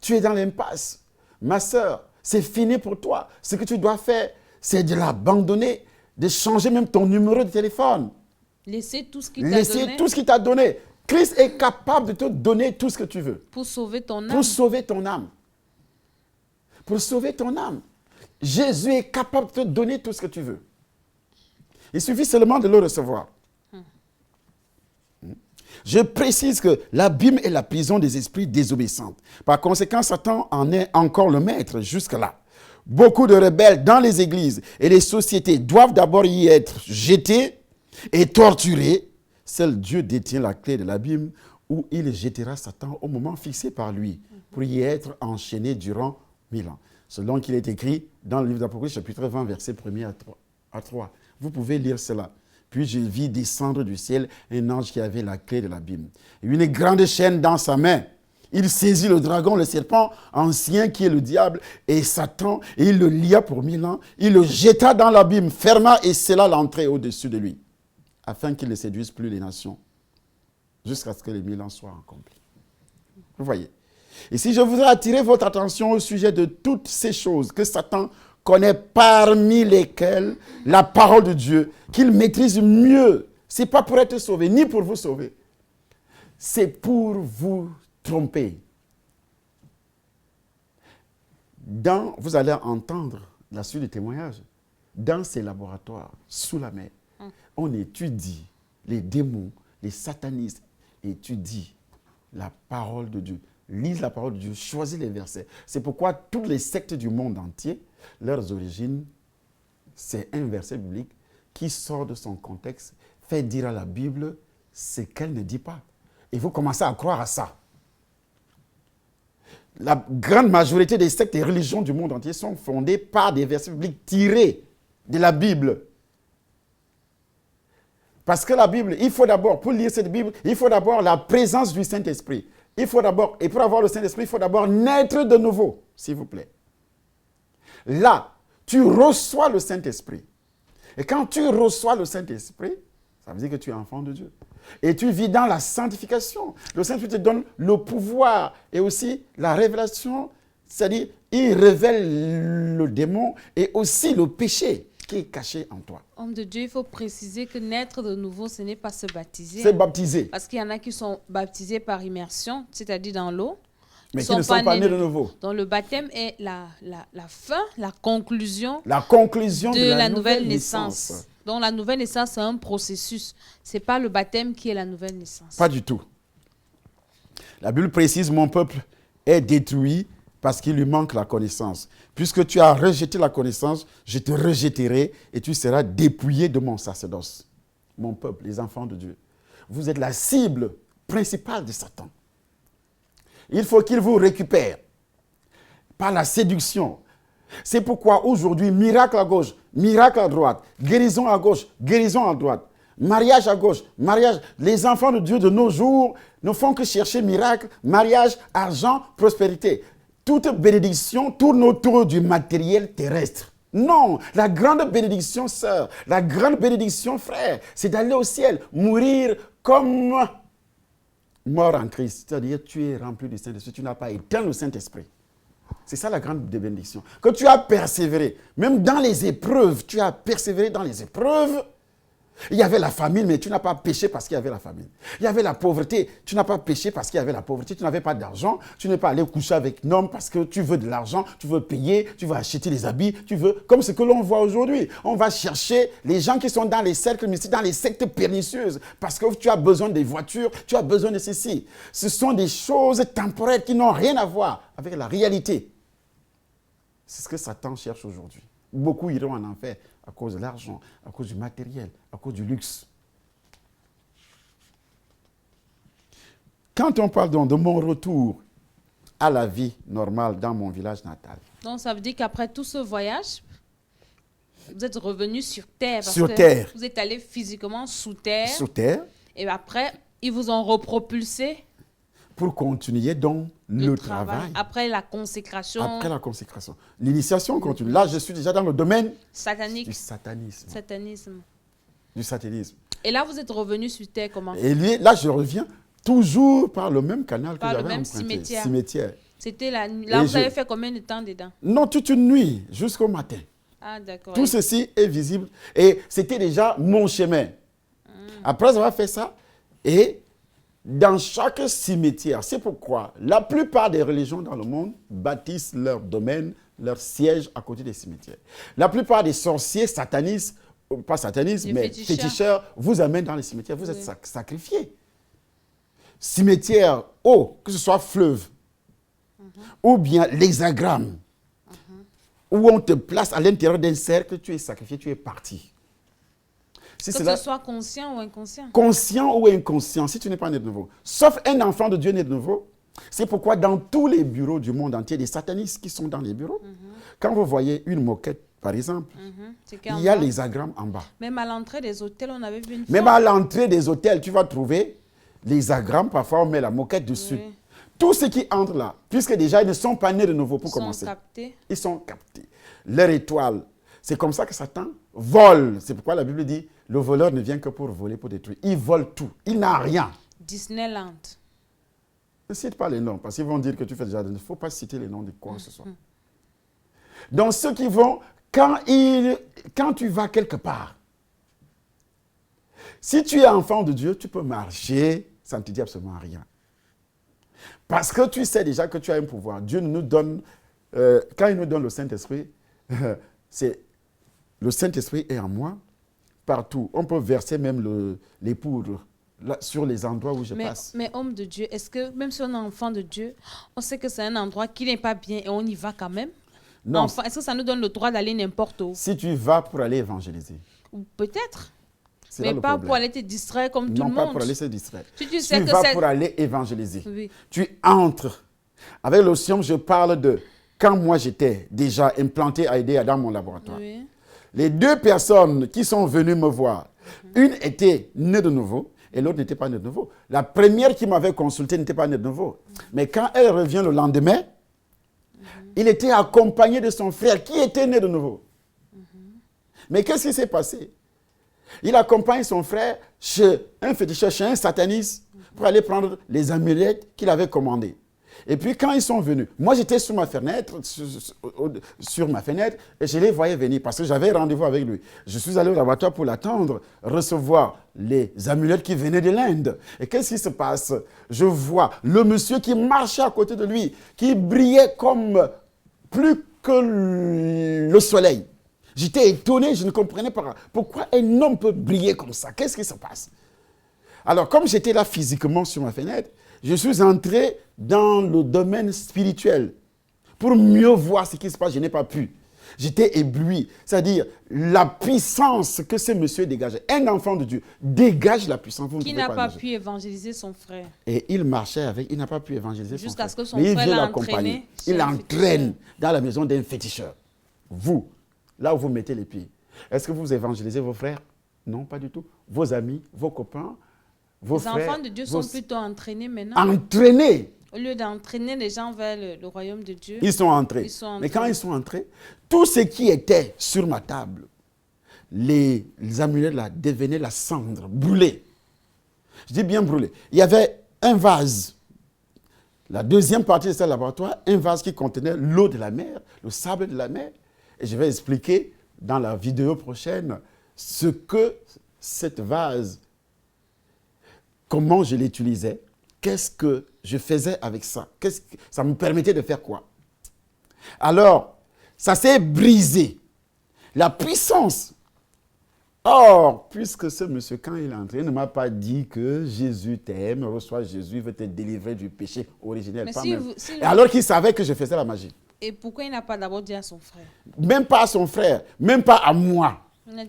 tu es dans l'impasse. Ma sœur, c'est fini pour toi. Ce que tu dois faire, c'est de l'abandonner, de changer même ton numéro de téléphone. Laissez tout ce qu'il t'a Laisser donné tout ce qu'il t'a donné. Christ est capable de te donner tout ce que tu veux. pour sauver ton âme. Pour sauver ton âme. Pour sauver ton âme. Jésus est capable de te donner tout ce que tu veux. Il suffit seulement de le recevoir. Je précise que l'abîme est la prison des esprits désobéissants. Par conséquent, Satan en est encore le maître jusque-là. Beaucoup de rebelles dans les églises et les sociétés doivent d'abord y être jetés et torturés. Seul Dieu détient la clé de l'abîme où il jettera Satan au moment fixé par lui pour y être enchaîné durant 1000 ans. Selon qu'il est écrit dans le livre d'Apocalypse, chapitre 20, verset 1er à 3. Vous pouvez lire cela. Puis je vis descendre du ciel un ange qui avait la clé de l'abîme. Une grande chaîne dans sa main. Il saisit le dragon, le serpent ancien qui est le diable et Satan, et il le lia pour 1000 ans. Il le jeta dans l'abîme, ferma et scella l'entrée au-dessus de lui, afin qu'il ne séduise plus les nations, jusqu'à ce que les 1000 ans soient accomplis. Vous voyez. Et si je voudrais attirer votre attention au sujet de toutes ces choses que Satan connaît, parmi lesquelles la parole de Dieu, qu'il maîtrise mieux, ce n'est pas pour être sauvé, ni pour vous sauver. C'est pour vous tromper. Vous allez entendre la suite du témoignage. Dans ces laboratoires, sous la mer, on étudie les démons, les satanistes, étudient la parole de Dieu. Lisent la parole de Dieu, choisissent les versets. C'est pourquoi toutes les sectes du monde entier, leurs origines, c'est un verset biblique qui sort de son contexte, fait dire à la Bible ce qu'elle ne dit pas. Et vous commencez à croire à ça. La grande majorité des sectes et religions du monde entier sont fondées par des versets bibliques tirés de la Bible. Parce que la Bible, il faut d'abord, pour lire cette Bible, il faut d'abord la présence du Saint-Esprit. Il faut d'abord, et pour avoir le Saint-Esprit, il faut d'abord naître de nouveau, s'il vous plaît. Là, tu reçois le Saint-Esprit. Et quand tu reçois le Saint-Esprit, ça veut dire que tu es enfant de Dieu. Et tu vis dans la sanctification. Le Saint-Esprit te donne le pouvoir et aussi la révélation, c'est-à-dire il révèle le démon et aussi le péché qui est caché en toi. Homme de Dieu, il faut préciser que naître de nouveau, ce n'est pas se baptiser. C'est baptisé. Parce qu'il y en a qui sont baptisés par immersion, c'est-à-dire dans l'eau. Mais qui ne sont pas nés de nouveau. Donc le baptême est la fin, la conclusion, de la nouvelle naissance. Donc la nouvelle naissance, c'est un processus. Ce n'est pas le baptême qui est la nouvelle naissance. Pas du tout. La Bible précise, mon peuple est détruit parce qu'il lui manque la connaissance. Puisque tu as rejeté la connaissance, je te rejetterai et tu seras dépouillé de mon sacerdoce. Mon peuple, les enfants de Dieu. Vous êtes la cible principale de Satan. Il faut qu'il vous récupère par la séduction. C'est pourquoi aujourd'hui, miracle à gauche, miracle à droite, guérison à gauche, guérison à droite, mariage à gauche, mariage. Les enfants de Dieu de nos jours ne font que chercher miracle, mariage, argent, prospérité. Toute bénédiction tourne autour du matériel terrestre. Non, la grande bénédiction, sœur, la grande bénédiction, frère, c'est d'aller au ciel, mourir comme mort en Christ. C'est-à-dire, tu es rempli du Saint-Esprit, tu n'as pas éteint le Saint-Esprit. C'est ça la grande bénédiction. Que tu as persévéré, même dans les épreuves, tu as persévéré dans les épreuves. Il y avait la famine, mais tu n'as pas péché parce qu'il y avait la famine. Il y avait la pauvreté, tu n'as pas péché parce qu'il y avait la pauvreté. Tu n'avais pas d'argent, tu n'es pas allé coucher avec un homme parce que tu veux de l'argent, tu veux payer, tu veux acheter des habits, tu veux, comme ce que l'on voit aujourd'hui. On va chercher les gens qui sont dans les cercles mystiques, dans les sectes pernicieuses, parce que tu as besoin des voitures, tu as besoin de ceci. Ce sont des choses temporaires qui n'ont rien à voir avec la réalité. C'est ce que Satan cherche aujourd'hui. Beaucoup iront en enfer à cause de l'argent, à cause du matériel, à cause du luxe. Quand on parle donc de mon retour à la vie normale dans mon village natal. Donc, ça veut dire qu'après tout ce voyage, vous êtes revenu sur terre. Parce Sur que terre. vous êtes allé physiquement sous terre. Sous terre, Et après, ils vous ont repropulsé pour continuer donc le travail. Après la consécration Après la consécration. L'initiation continue. Là, je suis déjà dans le domaine satanique. du satanisme. Satanisme. Du satanisme. Et là, vous êtes revenu sur terre comment? Et là, je reviens toujours par le même canal que Par le j'avais même emprunté. cimetière. C'était là, Et vous avez fait combien de temps dedans? Non, toute une nuit, jusqu'au matin. Ah, d'accord. Tout ceci est visible. Et c'était déjà mon chemin. Après avoir fait ça, et dans chaque cimetière, c'est pourquoi la plupart des religions dans le monde bâtissent leur domaine, leur siège à côté des cimetières. La plupart des sorciers satanistes, pas satanistes, mais féticheurs, vous amènent dans les cimetières. Vous êtes sacrifiés. Cimetière haut, que ce soit fleuve, ou bien l'hexagramme, où on te place à l'intérieur d'un cercle, tu es sacrifié, tu es parti. Si que ce soit conscient ou inconscient. Conscient ou inconscient, si tu n'es pas né de nouveau. Sauf un enfant de Dieu né de nouveau. C'est pourquoi dans tous les bureaux du monde entier, des satanistes qui sont dans les bureaux, quand vous voyez une moquette, par exemple, il y a l'hexagramme en bas. Même à l'entrée des hôtels, on avait vu une fois. Même à l'entrée des hôtels, tu vas trouver l'hexagramme. Parfois, on met la moquette dessus. Oui. Tous ceux qui entrent là, puisque déjà ils ne sont pas nés de nouveau pour commencer. Ils sont captés. Leur étoile. C'est comme ça que Satan vole. C'est pourquoi la Bible dit, le voleur ne vient que pour voler, pour détruire. Il vole tout. Il n'a rien. Disneyland. Ne cite pas les noms, parce qu'ils vont dire que tu fais déjà. Il ne faut pas citer les noms de quoi que ce soit. Donc ceux qui vont, quand tu vas quelque part, si tu es enfant de Dieu, tu peux marcher, ça ne te dit absolument rien. Parce que tu sais déjà que tu as un pouvoir. Dieu nous donne, quand il nous donne le Saint-Esprit, c'est le Saint-Esprit est en moi, partout. On peut verser même les poudres là, sur les endroits où je passe. Mais homme de Dieu, est-ce que même si on est enfant de Dieu, on sait que c'est un endroit qui n'est pas bien et on y va quand même? Non. Enfin, est-ce que ça nous donne le droit d'aller n'importe où? Si tu vas pour aller évangéliser. Peut-être. Mais pas pour aller te distraire comme tout le monde. Non, pas pour aller se distraire. Si tu sais que vas pour aller évangéliser. Oui. Tu entres. Avec l'Océan, je parle de quand moi j'étais déjà implanté à aider dans mon laboratoire. Oui. Les deux personnes qui sont venues me voir, une était née de nouveau et l'autre n'était pas née de nouveau. La première qui m'avait consulté n'était pas née de nouveau. Mais quand elle revient le lendemain, il était accompagné de son frère qui était né de nouveau. Mais qu'est-ce qui s'est passé? Il accompagne son frère chez un féticheur, chez un sataniste, pour aller prendre les amulettes qu'il avait commandées. Et puis quand ils sont venus, moi j'étais sur ma fenêtre, et je les voyais venir parce que j'avais rendez-vous avec lui. Je suis allé au laboratoire pour l'attendre, recevoir les amulettes qui venaient de l'Inde. Et qu'est-ce qui se passe? Je vois le monsieur qui marchait à côté de lui, qui brillait comme plus que le soleil. J'étais étonné, je ne comprenais pas pourquoi un homme peut briller comme ça. Qu'est-ce qui se passe? Alors, comme j'étais là physiquement sur ma fenêtre, je suis entré dans le domaine spirituel pour mieux voir ce qui se passe. Je n'ai pas pu. J'étais ébloui. C'est-à-dire, la puissance que ce monsieur dégageait. Un enfant de Dieu dégage la puissance. Qui n'a pas pu évangéliser son frère. Et il marchait avec, il n'a pas pu évangéliser son frère. Jusqu'à ce que son frère l'a entraîné. Il l'entraîne dans la maison d'un féticheur. Vous, là où vous mettez les pieds, est-ce que vous évangélisez vos frères? Non, pas du tout. Vos amis, vos copains, vos frères. Les enfants de Dieu sont plutôt entraînés maintenant. Entraînés. Au lieu d'entraîner les gens vers le royaume de Dieu. Ils sont entrés. Mais quand ils sont entrés, tout ce qui était sur ma table, les amulettes là devenaient la cendre, brûlée. Je dis bien brûlée. Il y avait un vase. La deuxième partie de ce laboratoire, un vase qui contenait l'eau de la mer, le sable de la mer. Et je vais expliquer dans la vidéo prochaine ce que cette vase, comment je l'utilisais, qu'est-ce que je faisais avec ça, ça me permettait de faire quoi. Alors, ça s'est brisé. La puissance. Or, puisque ce monsieur, quand il est entré, ne m'a pas dit que Jésus t'aime, reçois Jésus, il veut te délivrer du péché originel. Mais pas si même. Et alors qu'il savait que je faisais la magie. Et pourquoi il n'a pas d'abord dit à son frère? Même pas à son frère, même pas à moi.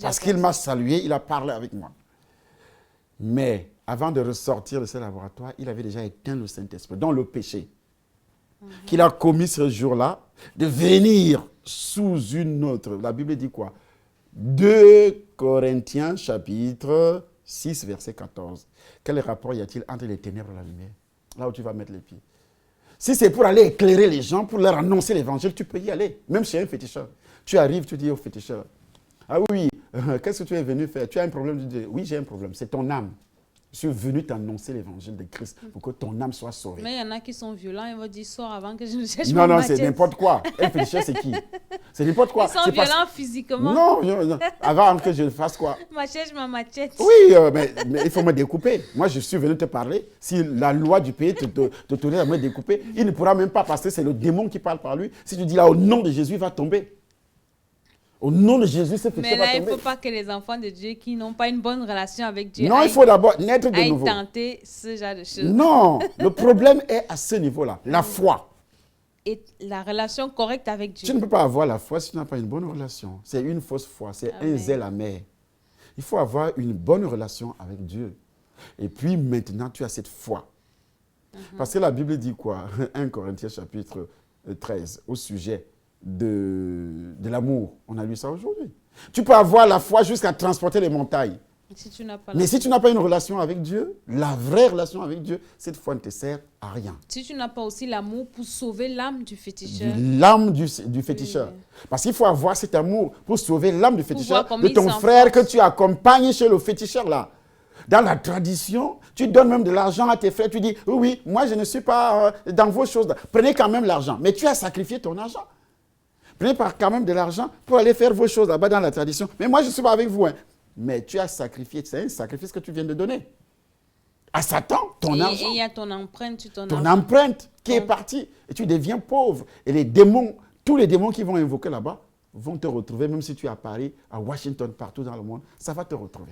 Parce qu'il m'a salué, il a parlé avec moi. Mais avant de ressortir de ce laboratoire, il avait déjà éteint le Saint-Esprit, dans le péché. qu'il a commis ce jour-là, de venir sous une autre. La Bible dit quoi? 2 Corinthiens chapitre 6, verset 14. Quel rapport y a-t-il entre les ténèbres et la lumière? Là où tu vas mettre les pieds. Si c'est pour aller éclairer les gens, pour leur annoncer l'évangile, tu peux y aller. Même chez un féticheur. Tu arrives, tu dis au féticheur, ah oui, qu'est-ce que tu es venu faire? Tu as un problème? Oui, j'ai un problème. C'est ton âme. Je suis venu t'annoncer l'évangile de Christ pour que ton âme soit sauvée. Mais il y en a qui sont violents, ils vont dire sors avant que je ne cherche ma machette. Non, c'est n'importe quoi. Un féticheur, c'est qui? C'est n'importe quoi. Ils sont violents physiquement. Non, avant que je fasse quoi? Cherche ma machette. Oui, mais il faut me découper. Moi, je suis venu te parler. Si la loi du pays te tourne à me découper, il ne pourra même pas parce que c'est le démon qui parle par lui. Si tu dis là, au nom de Jésus, il va tomber. Au nom de Jésus, ce péché va tomber. Mais là, il ne faut pas que les enfants de Dieu qui n'ont pas une bonne relation avec Dieu il faut d'abord naître de nouveau. Tenter ce genre de choses. Non, le problème est à ce niveau-là, la foi. Et la relation correcte avec Dieu. Tu ne peux pas avoir la foi si tu n'as pas une bonne relation. C'est une fausse foi, c'est un zèle amer. Il faut avoir une bonne relation avec Dieu. Et puis maintenant, tu as cette foi. Parce que la Bible dit quoi? 1 Corinthiens chapitre 13, au sujet de l'amour. On a lu ça aujourd'hui. Tu peux avoir la foi jusqu'à transporter les montagnes. Si tu n'as pas Mais si tu n'as pas une relation avec Dieu, la vraie relation avec Dieu, cette foi ne te sert à rien. Si tu n'as pas aussi l'amour pour sauver l'âme du féticheur. L'âme du féticheur. Oui. Parce qu'il faut avoir cet amour pour sauver l'âme du féticheur, de ton frère que tu accompagnes chez le féticheur là. Dans la tradition, tu donnes même de l'argent à tes frères. Tu dis, oui, moi je ne suis pas dans vos choses. Prenez quand même l'argent. Mais tu as sacrifié ton argent. Prenez quand même de l'argent pour aller faire vos choses là-bas dans la tradition. Mais moi, je ne suis pas avec vous. Hein. Mais tu as sacrifié. C'est un sacrifice que tu viens de donner. À Satan, ton argent. Et il y a ton empreinte sur ton empreinte qui est partie. Et tu deviens pauvre. Et les démons, tous les démons qui vont invoquer là-bas, vont te retrouver. Même si tu es à Paris, à Washington, partout dans le monde, ça va te retrouver.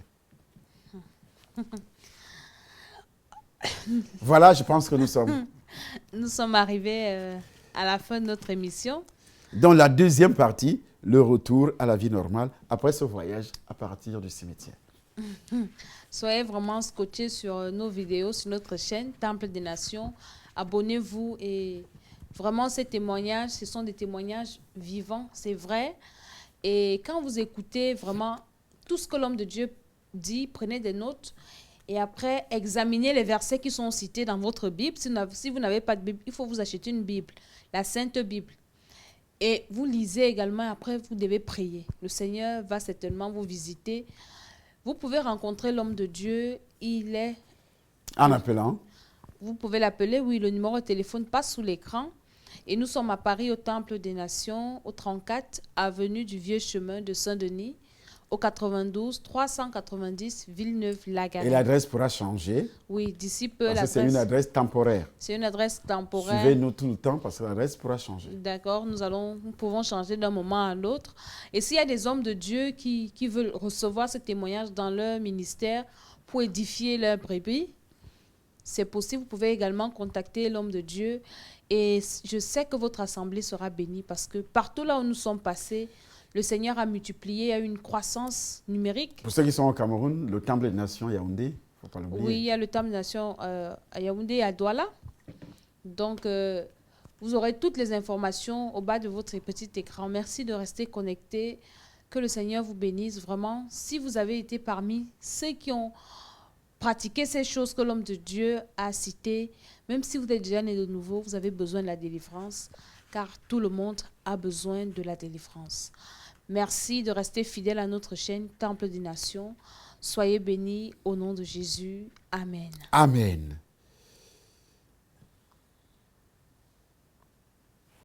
Voilà, je pense que nous sommes arrivés à la fin de notre émission. Dans la deuxième partie, le retour à la vie normale après ce voyage à partir du cimetière. Soyez vraiment scotchés sur nos vidéos, sur notre chaîne Temple des Nations. Abonnez-vous et vraiment ces témoignages, ce sont des témoignages vivants, c'est vrai. Et quand vous écoutez vraiment tout ce que l'homme de Dieu dit, prenez des notes et après examinez les versets qui sont cités dans votre Bible. Si vous n'avez pas de Bible, il faut vous acheter une Bible, la Sainte Bible. Et vous lisez également, après vous devez prier. Le Seigneur va certainement vous visiter. Vous pouvez rencontrer l'homme de Dieu, il est... En appelant. Vous pouvez l'appeler, oui, le numéro de téléphone passe sous l'écran. Et nous sommes à Paris, au Temple des Nations, au 34 avenue du Vieux Chemin de Saint-Denis, au 92 390 Villeneuve-la-Garenne. Et l'adresse pourra changer. Oui, d'ici peu l'adresse. Parce que c'est une adresse temporaire. C'est une adresse temporaire. Suivez-nous tout le temps parce que l'adresse pourra changer. D'accord, nous pouvons changer d'un moment à l'autre. Et s'il y a des hommes de Dieu qui veulent recevoir ce témoignage dans leur ministère pour édifier leur brebis, c'est possible. Vous pouvez également contacter l'homme de Dieu. Et je sais que votre assemblée sera bénie parce que partout là où nous sommes passés, le Seigneur a multiplié, il y a eu une croissance numérique. Pour ceux qui sont au Cameroun, le Temple des Nations Yaoundé, il ne faut pas l'oublier. Oui, il y a le Temple des Nations à Yaoundé et à Douala. Donc, vous aurez toutes les informations au bas de votre petit écran. Merci de rester connectés. Que le Seigneur vous bénisse vraiment. Si vous avez été parmi ceux qui ont pratiqué ces choses que l'homme de Dieu a citées, même si vous êtes déjà né de nouveau, vous avez besoin de la délivrance, car tout le monde a besoin de la délivrance. Merci de rester fidèle à notre chaîne Temple des Nations. Soyez bénis au nom de Jésus. Amen. Amen.